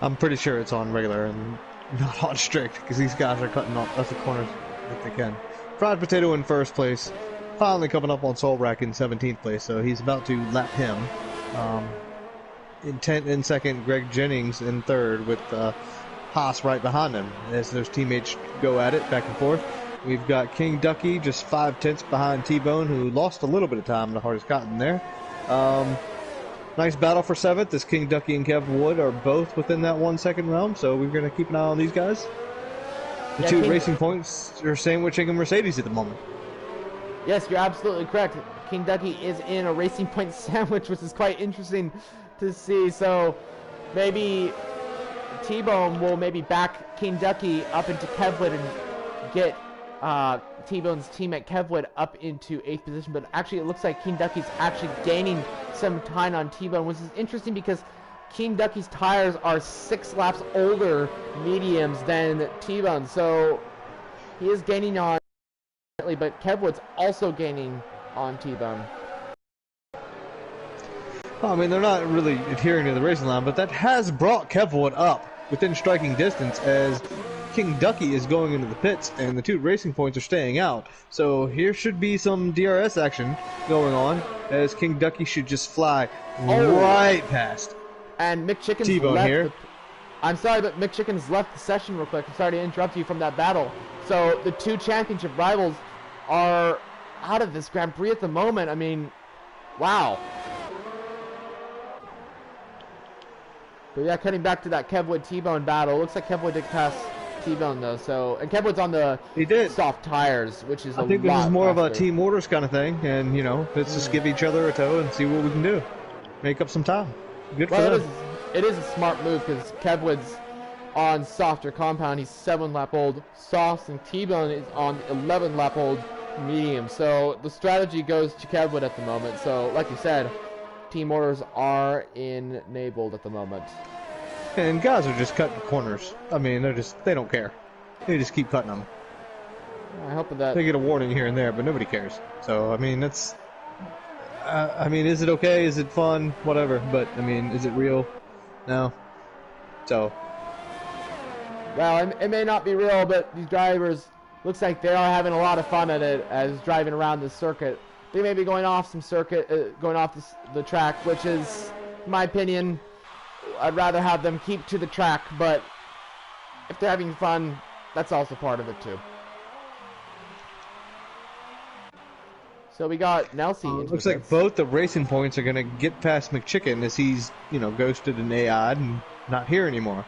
I'm pretty sure it's on regular and not on strict because these guys are cutting off the corners that they can. Fried Potato in first place, finally coming up on Solrak in 17th place, so he's about to lap him. In second, Greg Jennings in third with Haas right behind him as those teammates go at it back and forth. We've got King Ducky just 5/10 behind T-Bone, who lost a little bit of time in the hardest cotton there. Nice battle for 7th as King Ducky and Kev Wood are both within that 1 second realm, so we're going to keep an eye on these guys. The two Racing Points are sandwiching a Mercedes at the moment. Yes, you're absolutely correct. King Ducky is in a Racing Point sandwich, which is quite interesting to see. So maybe T-Bone will maybe back King Ducky up into Kevwood and get T-Bone's teammate Kevwood up into 8th position. But actually, it looks like King Ducky's actually gaining some time on T-Bone, which is interesting because King Ducky's tires are 6 laps older mediums than T-Bone. So he is gaining on, but Kevwood's also gaining on T-Bone. I mean, they're not really adhering to the racing line, but that has brought Kevwood up within striking distance as King Ducky is going into the pits and the two Racing Points are staying out. So here should be some DRS action going on as King Ducky should just fly right past. And McChicken's T-Bone left here. I'm sorry, but McChicken's left the session real quick. I'm sorry to interrupt you from that battle. So the two championship rivals are out of this Grand Prix at the moment. I mean, wow. But yeah, cutting back to that Kevwood T-Bone battle. Looks like Kevwood did pass T-Bone though. So, and Kevwood's on the soft tires, which is I think this is more of a team orders kind of thing, and you know, let's just give each other a tow and see what we can do. Make up some time. Good for them. It is a smart move because Kevwood's on softer compound. He's 7 lap old soft, and T-Bone is on 11 lap old medium. So the strategy goes to Kevwood at the moment. So like you said, team orders are enabled at the moment. And guys are just cutting corners. I mean, they don't care. They just keep cutting them. I hope that they get a warning here and there, but nobody cares. So I mean, that's. I mean, is it okay? Is it fun? Whatever. But I mean, is it real? No. So. Well, it may not be real, but these drivers looks like they are having a lot of fun at it as driving around the circuit. They may be going off some circuit, going off the track, which is, in my opinion, I'd rather have them keep to the track. But if they're having fun, that's also part of it too. So we got Nelsie. Looks like both the Racing Points are going to get past McChicken as he's, you know, ghosted and AI'd and not here anymore.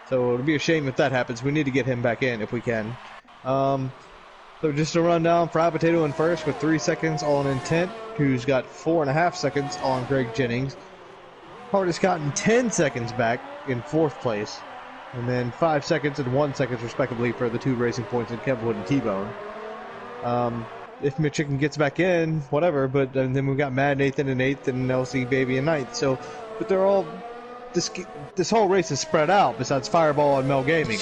So it'll be a shame if that happens. We need to get him back in if we can. So just a rundown, Fried Potato in first with 3 seconds on Intent, who's got 4.5 seconds on Greg Jennings. Hardest Cotton 10 seconds back in 4th place. And then 5 seconds and 1 second respectively for the 2 racing points in Kevwood and T-Bone. If McChicken gets back in, whatever, but then we've got Mad Nathan in 8th and LC Baby in 9th. So, but they're all, this whole race is spread out besides Fireball and Mel Gaming.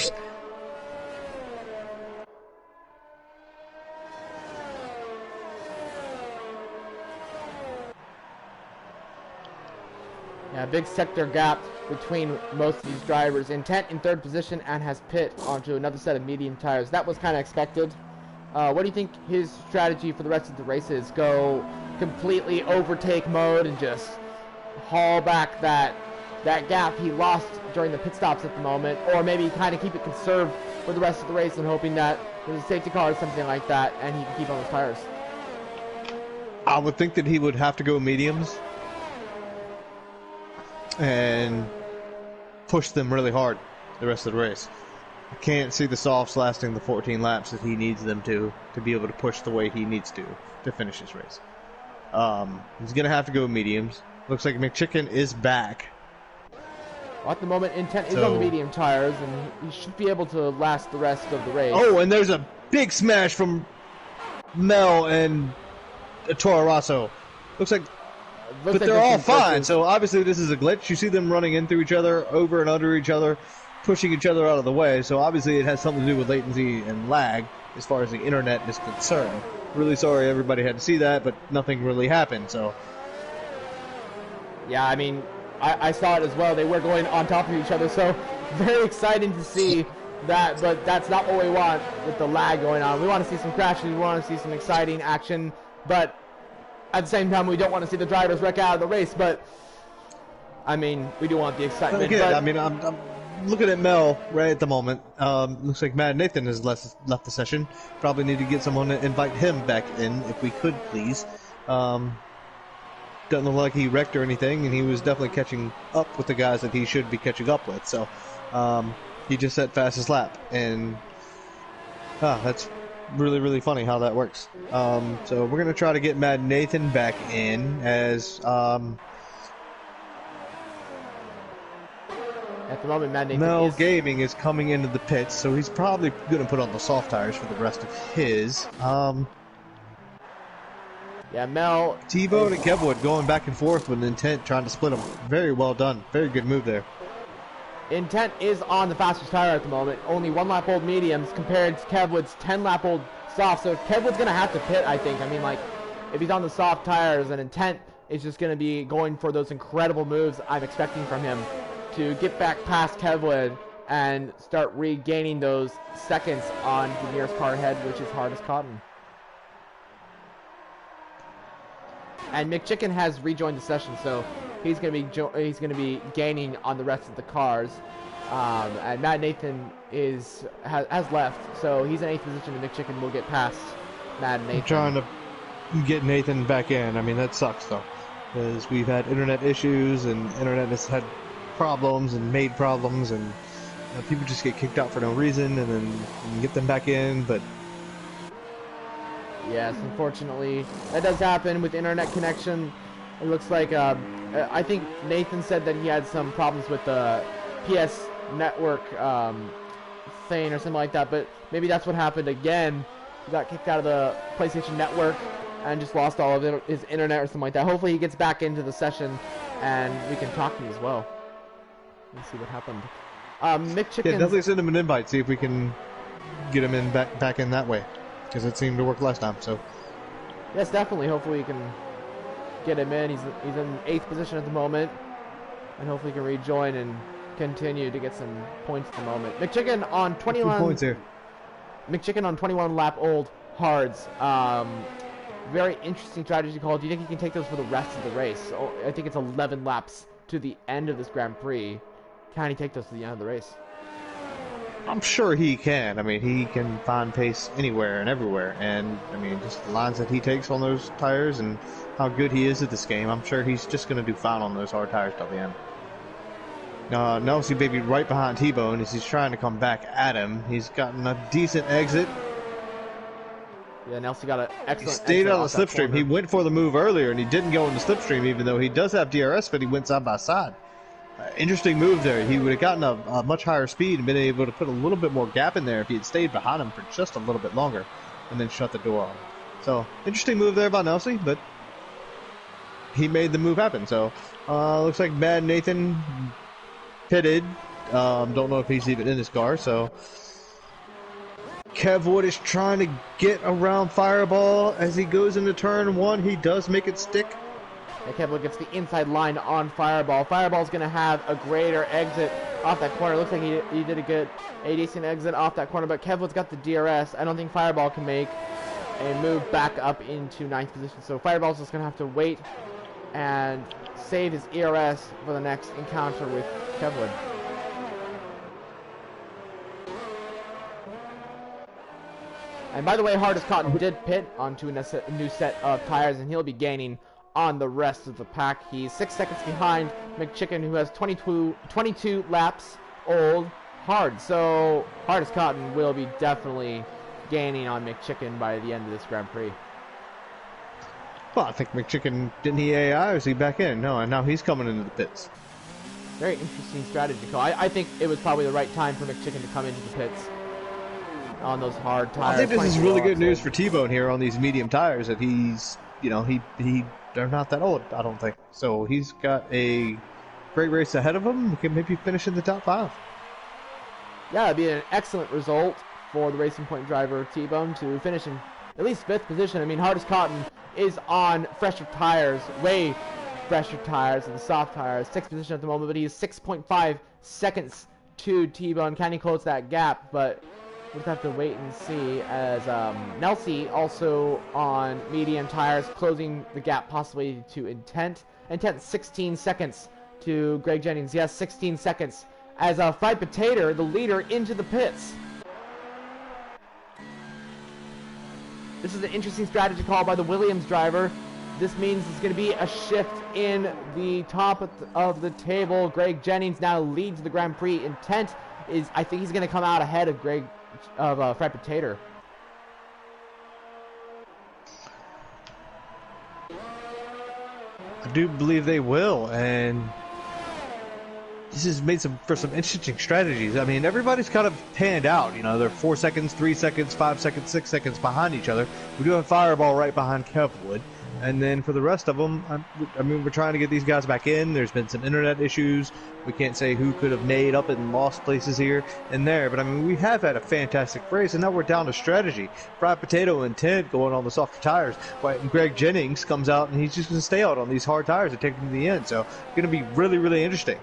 Yeah, big sector gap between most of these drivers. Intent in 3rd position and has pit onto another set of medium tires. That was kind of expected. What do you think his strategy for the rest of the race is? Go completely overtake mode and just haul back that gap he lost during the pit stops at the moment, or maybe kind of keep it conserved for the rest of the race and hoping that there's a safety car or something like that and he can keep on his tires? I would think that he would have to go mediums and push them really hard the rest of the race. I can't see the softs lasting the 14 laps that he needs them to be able to push the way he needs to finish his race. He's going to have to go mediums. Looks like McChicken is back. Well, at the moment, Intent is on the medium tires, and he should be able to last the rest of the race. Oh, and there's a big smash from Mel and Toro Rosso. Looks like but they're all fine, so obviously this is a glitch. You see them running in through each other, over and under each other, pushing each other out of the way, so obviously it has something to do with latency and lag as far as the internet is concerned. Really sorry everybody had to see that, but nothing really happened, so... Yeah, I mean, I saw it as well. They were going on top of each other, so very exciting to see that, but that's not what we want with the lag going on. We want to see some crashes, we want to see some exciting action, but at the same time, we don't want to see the drivers wreck out of the race, but, I mean, we do want the excitement. Good. I mean, I'm looking at Mel right at the moment. Looks like Mad Nathan has left the session. Probably need to get someone to invite him back in, if we could, please. Doesn't look like he wrecked or anything, and he was definitely catching up with the guys that he should be catching up with, so he just set fastest lap, and that's really funny how that works. So we're gonna try to get Mad Nathan back in as at the moment Mad Nathan Mel Gaming is coming into the pits, so he's probably gonna put on the soft tires for the rest of his. Yeah, Mel T-Bone and Kevwood going back and forth with Intent, trying to split them. Very well done. Very good move there. Intent is on the fastest tire at the moment. Only 1 lap old mediums compared to Kevwood's 10 lap old soft. So Kevwood's going to have to pit, I think. I mean, like, if he's on the soft tires, and Intent is just going to be going for those incredible moves I'm expecting from him to get back past Kevwood and start regaining those seconds on the nearest car ahead, which is Hardest Cotton. And McChicken has rejoined the session, so he's going to be gaining on the rest of the cars. And Matt Nathan has left, so he's in 8th position, and McChicken will get past Matt Nathan. I'm trying to get Nathan back in. I mean, that sucks though, because we've had internet issues, and internet has had problems and made problems, and people just get kicked out for no reason, and then you get them back in, but. Yes, unfortunately, that does happen with internet connection. It looks like, I think Nathan said that he had some problems with the PS network thing or something like that, but maybe that's what happened again. He got kicked out of the PlayStation network and just lost all of his internet or something like that. Hopefully he gets back into the session and we can talk to him as well. Let's see what happened. McChicken. Yeah, definitely send him an invite, see if we can get him in back in that way. Because it seemed to work last time, so. Yes, definitely. Hopefully we can get him in. He's in 8th position at the moment. And hopefully he can rejoin and continue to get some points at the moment. McChicken on 21 points here. McChicken on 21 lap old hards. Very interesting strategy call. Do you think he can take those for the rest of the race? Oh, I think it's 11 laps to the end of this Grand Prix. Can he take those to the end of the race? I'm sure he can. I mean, he can find pace anywhere and everywhere. And, I mean, just the lines that he takes on those tires and how good he is at this game, I'm sure he's just going to do fine on those hard tires till the end. Nelsie Baby right behind T-Bone as he's trying to come back at him. He's gotten a decent exit Yeah, Nelson got an He excellent stayed exit on the off that slipstream. corner. He went for the move earlier, and he didn't go in the slipstream, even though he does have DRS, but he went side by side. Interesting move there. He would have gotten a much higher speed and been able to put a little bit more gap in there if he had stayed behind him for just a little bit longer and then shut the door on him. So, interesting move there by Nelson, but he made the move happen. So, looks like Bad Nathan pitted. Don't know if he's even in his car, so Kev Wood is trying to get around Fireball as he goes into turn one. He does make it stick. And Kevin gets the inside line on Fireball. Fireball's going to have a greater exit off that corner. Looks like he did a decent exit off that corner, but Kevin's got the DRS. I don't think Fireball can make a move back up into 9th position. So Fireball's just going to have to wait and save his ERS for the next encounter with Kevin. And by the way, Hardest Cotton did pit onto a new set of tires, and he'll be gaining on the rest of the pack. He's 6 seconds behind McChicken, who has 22 laps old hard. So Hardest Cotton will be definitely gaining on McChicken by the end of this Grand Prix. Well, I think McChicken, didn't he AI or is he back in? No, and now he's coming into the pits. Very interesting strategy call. I think it was probably the right time for McChicken to come into the pits on those hard tires. I think this is really good news for T-Bone here on these medium tires, that he's, they're not that old, I don't think. So he's got a great race ahead of him. He can maybe finish in the top 5. Yeah, it'd be an excellent result for the Racing Point driver T-Bone to finish in at least 5th position. I mean, Hardest Cotton is on fresher tires, way fresher tires than the soft tires. 6th position at the moment, but he's 6.5 seconds to T-Bone. Can he close that gap? But we'll just have to wait and see, as Nelsie also on medium tires, closing the gap possibly to Intent. Intent 16 seconds to Greg Jennings. Yes, 16 seconds. As Fried Potato, the leader, into the pits. This is an interesting strategy call by the Williams driver. This means it's going to be a shift in the top of the table. Greg Jennings now leads the Grand Prix. Intent is, I think he's going to come out ahead of Fried Potato. I do believe they will, and this has made for some interesting strategies. I mean, everybody's kind of panned out. You know, they're 4 seconds, 3 seconds, 5 seconds, 6 seconds behind each other. We do have Fireball right behind Kevwood. And then for the rest of them, I mean, we're trying to get these guys back in. There's been some internet issues. We can't say who could have made up and lost places here and there. But, I mean, we have had a fantastic race, and now we're down to strategy. Fried Potato Intent going on the softer tires. And Greg Jennings comes out, and he's just going to stay out on these hard tires and take them to the end. So it's going to be really, really interesting.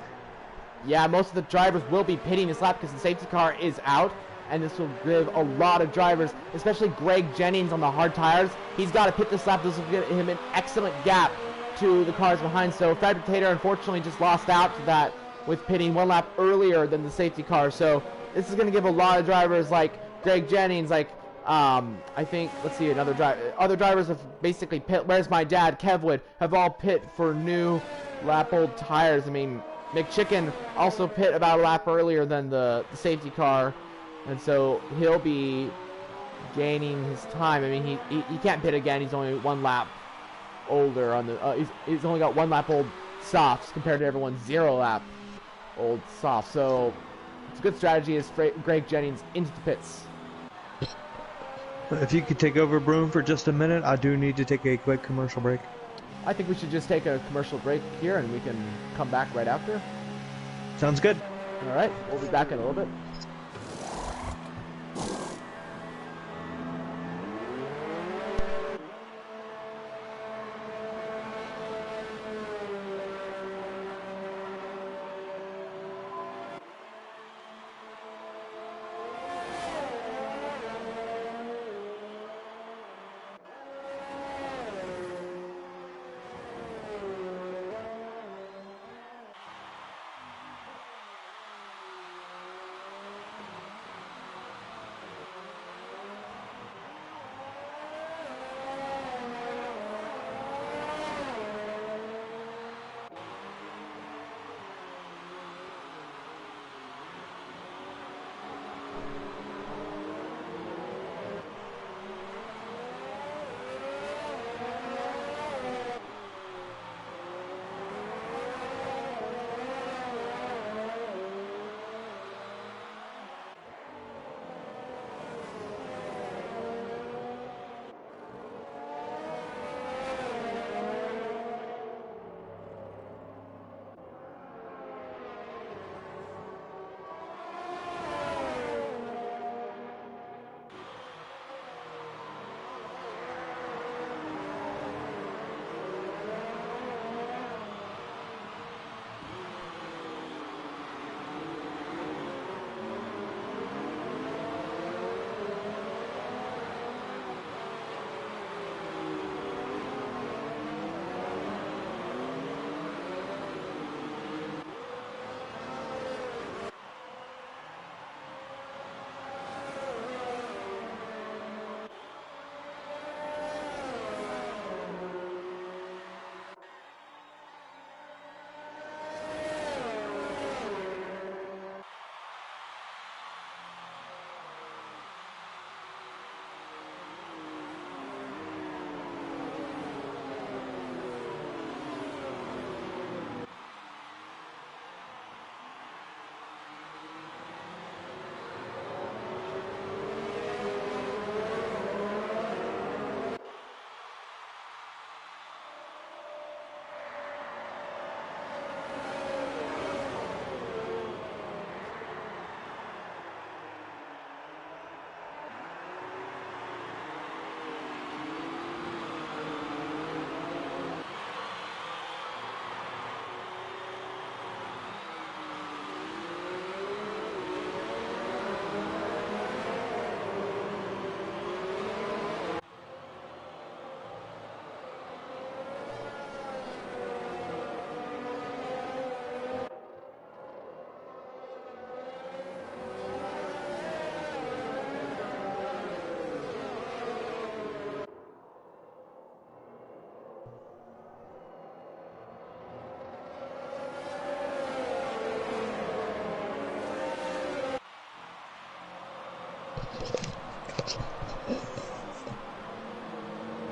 Yeah, most of the drivers will be pitting this lap because the safety car is out. And this will give a lot of drivers, especially Greg Jennings on the hard tires. He's got to pit this lap. This will give him an excellent gap to the cars behind. So Fried Potato unfortunately just lost out to that with pitting 1 lap earlier than the safety car. So this is going to give a lot of drivers like Greg Jennings, like I think, let's see, other drivers have basically pit. Where's My Dad, Kevwood, have all pit for new lap old tires. I mean, McChicken also pit about a lap earlier than the safety car. And so he'll be gaining his time. I mean, he can't pit again. He's only 1 lap older on the. He's only got 1 lap old softs compared to everyone's 0 lap old soft. So it's a good strategy as Greg Jennings into the pits. If you could take over, Broom, for just a minute, I do need to take a quick commercial break. I think we should just take a commercial break here, and we can come back right after. Sounds good. All right, we'll be back in a little bit.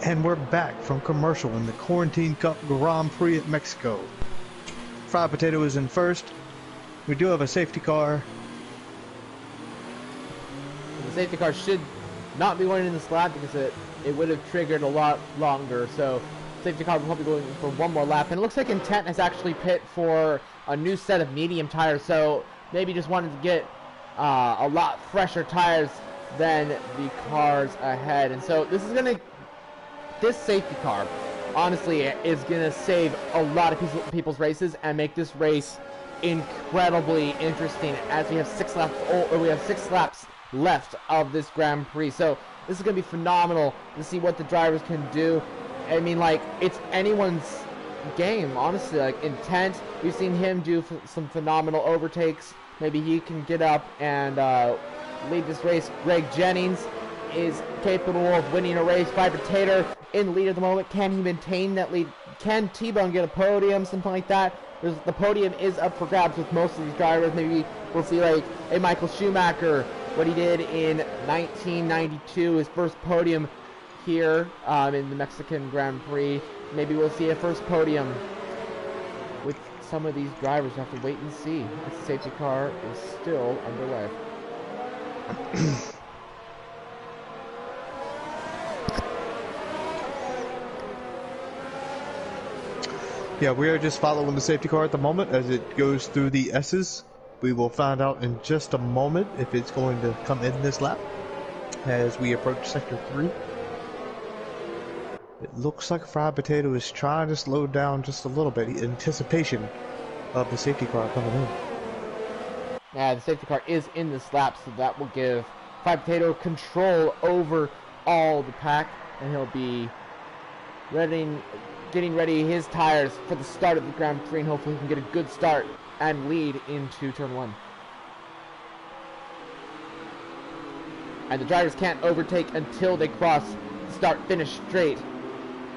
And we're back from commercial in the Quarantine Cup Grand Prix at Mexico. Fried Potato is in first. We do have a safety car. The safety car should not be going in this lap because it would have triggered a lot longer. So safety car will probably be going for one more lap. And it looks like Intent has actually pit for a new set of medium tires. So maybe just wanted to get a lot fresher tires than the cars ahead. And so this safety car honestly is gonna save a lot of people's races and make this race incredibly interesting, as we have 6 laps left of this Grand Prix. So this is gonna be phenomenal to see what the drivers can do. I mean, like, it's anyone's game, honestly. Like, Intent, we've seen him do some phenomenal overtakes. Maybe he can get up and lead this race. Greg Jennings is capable of winning a race. Fried Potato in the lead at the moment. Can he maintain that lead? Can T-Bone get a podium? Something like that. The podium is up for grabs with most of these drivers. Maybe we'll see like a Michael Schumacher, what he did in 1992, his first podium here in the Mexican Grand Prix. Maybe we'll see a first podium with some of these drivers. We'll have to wait and see, as the safety car is still underway. Yeah, we are just following the safety car at the moment as it goes through the S's. We will find out in just a moment if it's going to come in this lap as we approach Sector 3. It looks like Fried Potato is trying to slow down just a little bit in anticipation of the safety car coming in. Yeah, the safety car is in this lap, so that will give Fried Potato control over all the pack, and he'll be getting ready his tires for the start of the Grand Prix, and hopefully he can get a good start and lead into turn 1. And the drivers can't overtake until they cross the start-finish straight.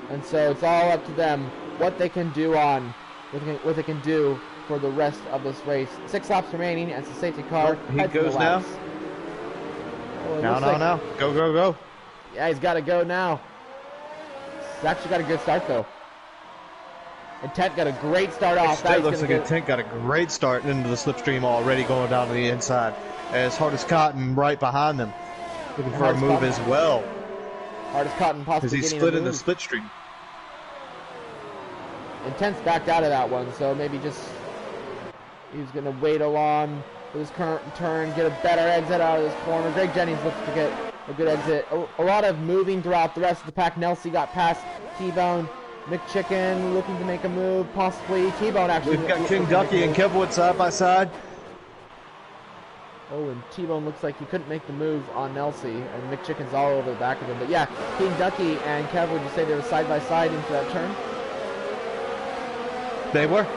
And so it's all up to them what they can do what they can do for the rest of this race. 6 laps remaining as the safety car he goes now. Now. Go. Yeah, he's got to go now. He's actually got a good start, though. Intent got a great start off. That looks like Intent got a great start into the slipstream already, going down to the inside. As Hardest Cotton right behind them, looking for a move as well. Hardest Cotton possibly because he split in the slipstream. Intent's backed out of that one, so maybe just he's going to wait along for this current turn, get a better exit out of this corner. Greg Jennings looks to get a good exit. A lot of moving throughout the rest of the pack. Nelsie got past T-Bone. McChicken looking to make a move, possibly. T-Bone actually. We've got King Ducky and Kevwood side by side. Oh, and T-Bone looks like he couldn't make the move on Nelsie, and McChicken's all over the back of him. But yeah, King Ducky and Kevwood, you say they were side by side into that turn? They were.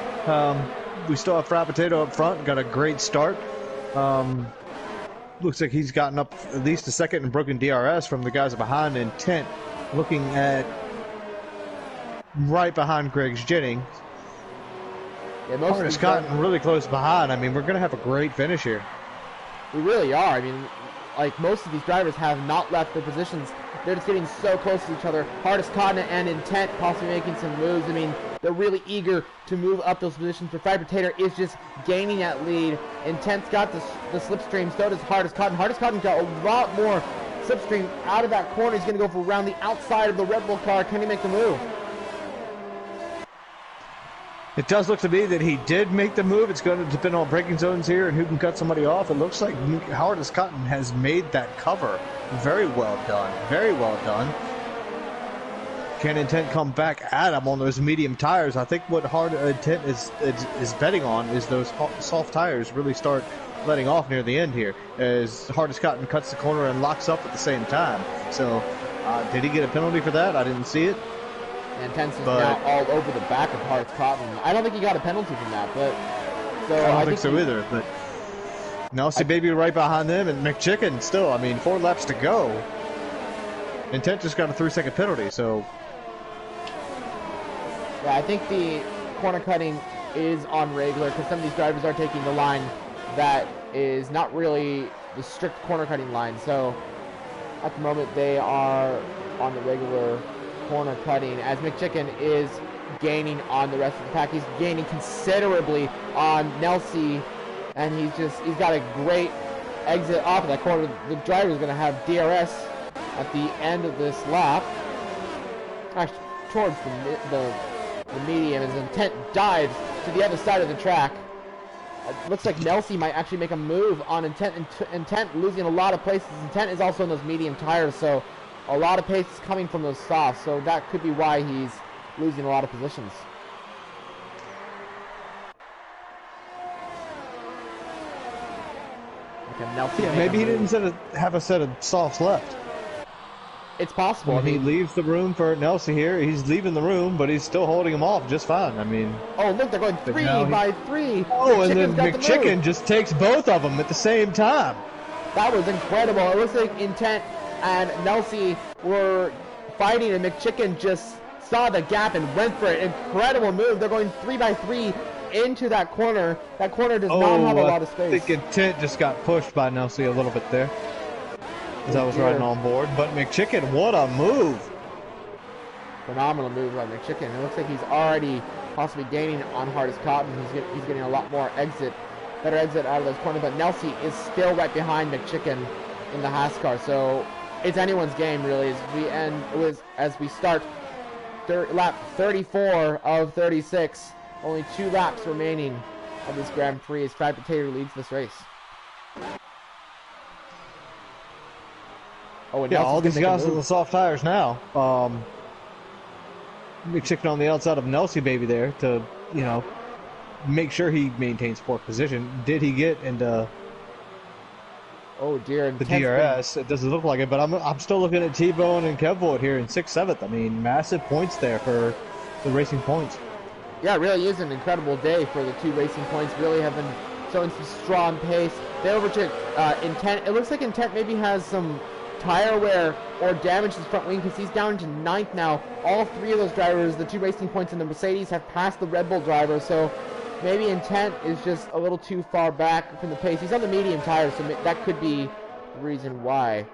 We still have Fried Potato up front. Got a great start. Looks like he's gotten up at least a second and broken DRS from the guys behind. Intent looking at right behind Greg's Jennings. Yeah, most Hardest Cotton really close behind. I mean, we're going to have a great finish here. We really are. I mean, like, most of these drivers have not left their positions. They're just getting so close to each other. Hardest Cotton and Intent possibly making some moves. I mean, they're really eager to move up those positions, but Fried Potato is just gaining that lead. Intent's got the slipstream, so does Hardest Cotton. Hardest Cotton's got a lot more slipstream out of that corner. He's going to go for around the outside of the Red Bull car. Can he make the move? It does look to me that he did make the move. It's going to depend on braking zones here and who can cut somebody off. It looks like Hardest Cotton has made that cover. Very well done. Very well done. Can Intent come back at him on those medium tires? I think what Hard Intent is betting on is those soft tires really start letting off near the end here, as Hardest Cotton cuts the corner and locks up at the same time. So, did he get a penalty for that? I didn't see it. Intent's is now all over the back of Hardest Cotton. I don't think he got a penalty from that, but so I don't think so either. But Nelsie Baby right behind them, and McChicken still. I mean, 4 laps to go. Intent just got a 3-second penalty, so. Yeah, I think the corner cutting is on regular because some of these drivers are taking the line that is not really the strict corner cutting line. So at the moment they are on the regular corner cutting as McChicken is gaining on the rest of the pack. He's gaining considerably on Nelsie, and he's got a great exit off of that corner. The driver is going to have DRS at the end of this lap, actually towards the medium, as Intent dives to the other side of the track. It looks like Nelsie might actually make a move on Intent. Intent losing a lot of places. Intent is also in those medium tires, so a lot of pace is coming from those softs, so that could be why he's losing a lot of positions. Yeah, maybe he didn't have a set of softs left. It's possible. When he leaves the room for Nelsie here, he's leaving the room, but he's still holding him off just fine. I mean... Oh, look, they're going 3 by 3. Oh, and then McChicken just takes both of them at the same time. That was incredible. It looks like Intent and Nelsie were fighting, and McChicken just saw the gap and went for it. Incredible move. They're going 3 by 3 into that corner. That corner does not have a lot of space. I think Intent just got pushed by Nelsie a little bit there as I was riding on board. But McChicken, what a move. Phenomenal move by McChicken. It looks like he's already possibly gaining on Hardest Cotton. He's getting a lot more better exit out of those corners. But Nelsie is still right behind McChicken in the Haas car. So it's anyone's game, really, as we start lap 34 of 36. Only 2 laps remaining of this Grand Prix as Fried Potato leads this race. Oh, and yeah, all these guys with the soft tires now. McChicken on the outside of Nelsie baby there to, you know, make sure he maintains fourth position. Did he get into oh dear, the DRS? It doesn't look like it, but I'm still looking at T-Bone and Kev Voigt here in 6th, 7th. I mean, massive points there for the Racing Points. Yeah, it really is an incredible day for the 2 Racing Points. Really have been showing some strong pace. They overtook Intent. It looks like Intent maybe has some tire wear or damage to his front wing because he's down to 9th now. All 3 of those drivers, the 2 Racing Points and the Mercedes, have passed the Red Bull driver, so maybe Intent is just a little too far back from the pace. He's on the medium tire, so that could be the reason why.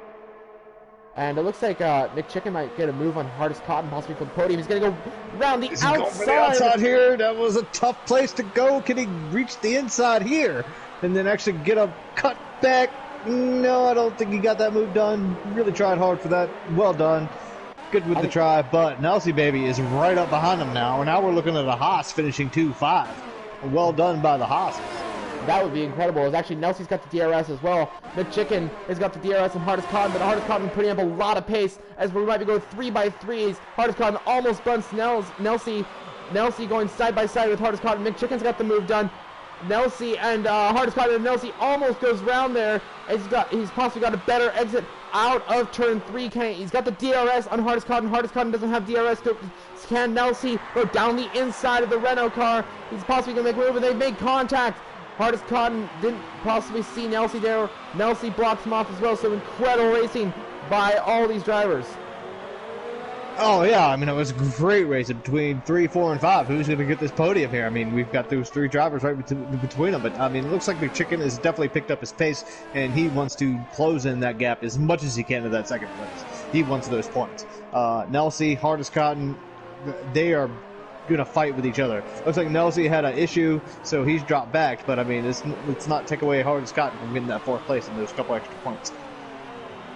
And it looks like McChicken might get a move on Hardest Cotton, possibly for the podium. He's going to go around the outside. Going for the outside here. That was a tough place to go. Can he reach the inside here and then actually get a cut back? No, I don't think he got that move done. Really tried hard for that. Well done. Good with the try, but Nelsie baby is right up behind him now. And now we're looking at a Haas finishing 2-5. Well done by the Haas. That would be incredible. It's actually Nelsie's got the DRS as well. McChicken has got the DRS and Hardest Cotton, but Hardest Cotton putting up a lot of pace as we might be going 3 by 3s. Hardest Cotton almost bunts Nelsie. Nelsie going side by side with Hardest Cotton. McChicken's got the move done. Nelsie and Hardest Cotton and Nelsie almost goes round there. He's possibly got a better exit out of turn 3. He's got the DRS on Hardest Cotton. Hardest Cotton doesn't have DRS. Can Nelsie go down the inside of the Renault car? He's possibly going to make a move, and they've made contact. Hardest Cotton didn't possibly see Nelsie there. Nelsie blocks him off as well, so incredible racing by all these drivers. Oh, yeah, I mean, it was a great race between 3, 4, and 5. Who's going to get this podium here? I mean, we've got those 3 drivers right between them, but, I mean, it looks like McChicken has definitely picked up his pace, and he wants to close in that gap as much as he can to that second place. He wants those points. Nelsie, Hardest Cotton, they are going to fight with each other. Looks like Nelsie had an issue, so he's dropped back, but, I mean, let's not take away Hardest Cotton from getting that 4th place and those couple extra points.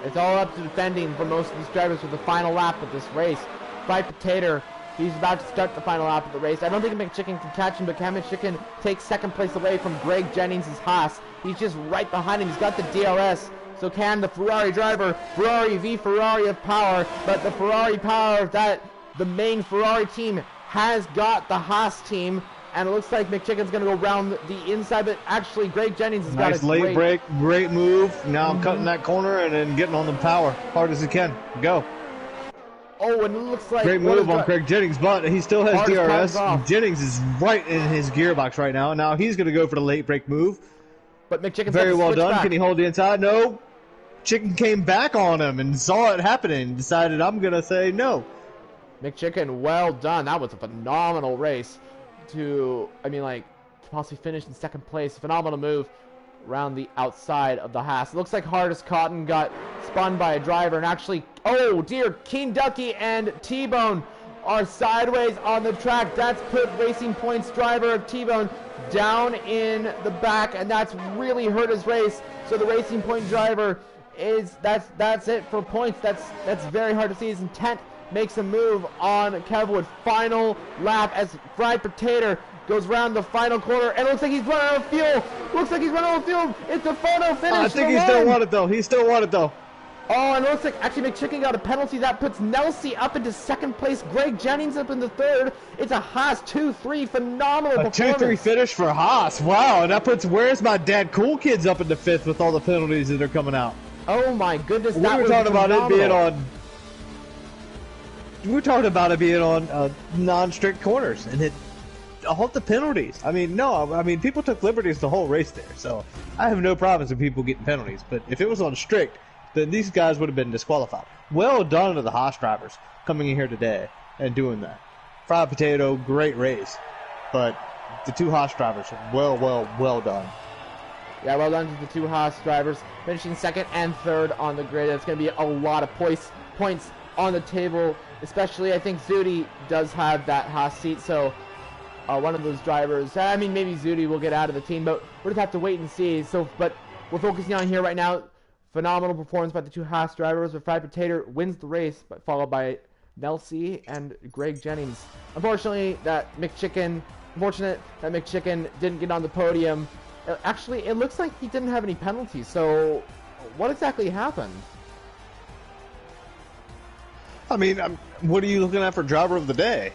It's all up to defending for most of these drivers for the final lap of this race. Fried Potato, he's about to start the final lap of the race. I don't think McChicken can catch him, but can McChicken take 2nd place away from Greg Jennings' Haas? He's just right behind him. He's got the DRS. So can the Ferrari driver, Ferrari v Ferrari of power, but the Ferrari power of that, the main Ferrari team has got the Haas team. And it looks like McChicken's going to go around the inside, but actually Greg Jennings has got a late break, great move. Now I'm cutting that corner and then getting on the power hard as he can. Go. Oh, and it looks like great move on Greg Jennings, but he still has DRS. Jennings is right in his gearbox right now. Now he's going to go for the late break move. But McChicken's very well done. Back. Can he hold the inside? No. Chicken came back on him and saw it happening. Decided I'm going to say no. McChicken, well done. That was a phenomenal race. To possibly finish in 2nd place. Phenomenal move around the outside of the Haas. It looks like Hardest Cotton got spun by a driver and actually Oh dear, Keen Ducky and T-Bone are sideways on the track. That's put Racing Point's driver, T-Bone, down in the back, and that's really hurt his race. So the Racing Point driver that's it for points. That's very hard to see. His intent makes a move on Kevwood. Final lap as Fried Potato goes around the final corner, and it looks like he's running out of fuel. It's the photo finish. I think he still won it though. Oh, and it looks like actually McChicken got a penalty. That puts Nelsie up into second place. Greg Jennings up into third. It's a Haas 2-3. Phenomenal performance. 2-3 finish for Haas. Wow, and that puts Where's My Dad Cool Kids up into fifth with all the penalties that are coming out. Oh my goodness, We were talking about it being on non-strict corners, and all the penalties. I mean, people took liberties the whole race there, so I have no problems with people getting penalties. But if it was on strict, then these guys would have been disqualified. Well done to the Haas drivers coming in here today and doing that. Fried Potato, great race, but the two Haas drivers, well done. Yeah, well done to the two Haas drivers, finishing second and third on the grid. It's going to be a lot of points on the table, especially I think Zudi does have that Haas seat, so one of those drivers, I mean, maybe Zudi will get out of the team, but we'll just have to wait and see. So, but we're focusing on here right now. Phenomenal performance by the two Haas drivers, but Fried Potato wins the race, but followed by Nelsie and Greg Jennings. Unfortunate that McChicken didn't get on the podium. Actually, it looks like he didn't have any penalties, so what exactly happened? I mean, what are you looking at for driver of the day?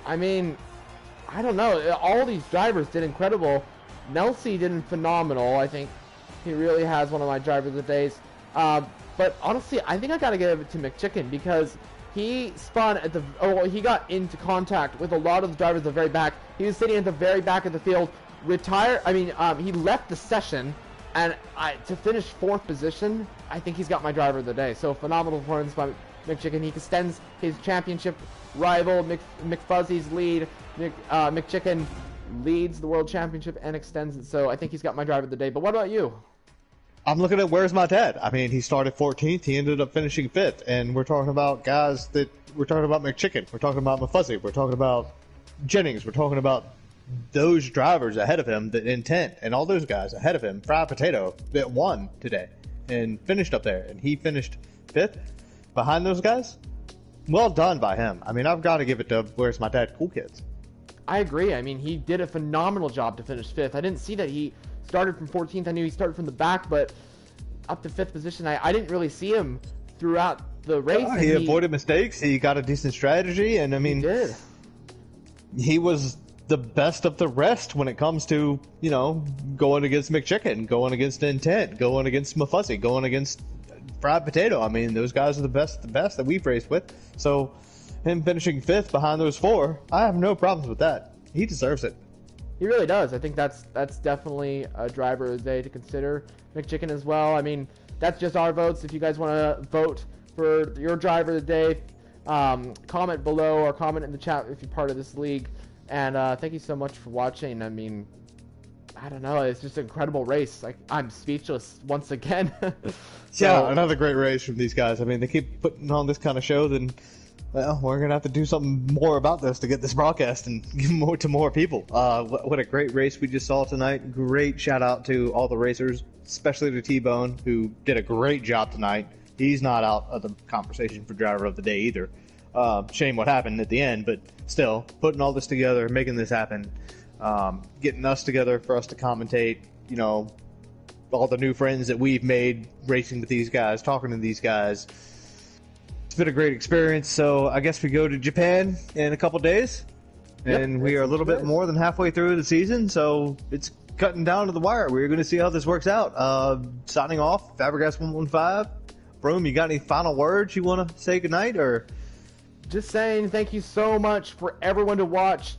I mean, I don't know. All these drivers did incredible. Nelsie did phenomenal. I think he really has one of my driver of the days. But honestly, I think I gotta give it to McChicken because he spun at the. Oh, he got into contact with a lot of the drivers at the very back. He was sitting at the very back of the field. He left the session, and to finish fourth position, I think he's got my driver of the day. So phenomenal performance by McChicken. He extends his championship rival McFuzzy's lead. McChicken leads the world championship and extends it. So I think he's got my driver of the day. But what about you? I'm looking at Where's My Dad. I mean, he started 14th. He ended up finishing 5th. And we're talking about guys that... We're talking about McChicken. We're talking about McFuzzy. We're talking about Jennings. We're talking about those drivers ahead of him that intent. And all those guys ahead of him. Fried Potato that won today. And finished up there. And he finished 5th behind those guys. Well done by him. I mean, I've got to give it to Where's My Dad Cool Kids. I agree. I mean, he did a phenomenal job to finish 5th. I didn't see that he started from 14th. I knew he started from the back, but up to 5th position, I didn't really see him throughout the race. He avoided mistakes. He got a decent strategy, and I mean, he did. He was the best of the rest when it comes to, you know, going against McChicken, going against Intent, going against Mafuzzy, going against Fried Potato. I mean, those guys are the best that we've raced with. So him finishing 5th behind those four, I have no problems with that. He deserves it. He really does. I think that's definitely a driver of the day to consider. McChicken as well. I mean, that's just our votes. If you guys want to vote for your driver of the day, comment below or comment in the chat if you're part of this league. And thank you so much for watching. I mean, I don't know. It's just an incredible race. Like, I'm speechless once again. Yeah, another great race from these guys. I mean, they keep putting on this kind of show, then, well, we're going to have to do something more about this to get this broadcast and give more to more people. What a great race we just saw tonight. Great shout out to all the racers, especially to T-Bone, who did a great job tonight. He's not out of the conversation for driver of the day either. Shame what happened at the end, but still, putting all this together, making this happen, getting us together for us to commentate, you know, all the new friends that we've made racing with these guys, talking to these guys. It's been a great experience. So I guess we go to Japan in a couple days, and we are a little bit more than halfway through the season, so it's cutting down to the wire. We're going to see how this works out. Signing off, Fabregas 115. Broom, you got any final words you want to say goodnight, or? Just saying thank you so much for everyone who watched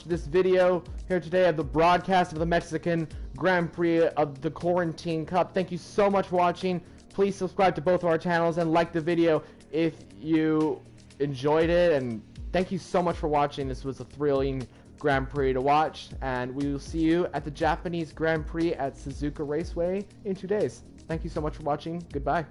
this video here today of the broadcast of the Mexican Grand Prix of the Quarantine Cup. Thank you so much for watching. Please subscribe to both of our channels and like the video if you enjoyed it. And thank you so much for watching. This was a thrilling Grand Prix to watch. And we will see you at the Japanese Grand Prix at Suzuka Raceway in 2 days. Thank you so much for watching. Goodbye.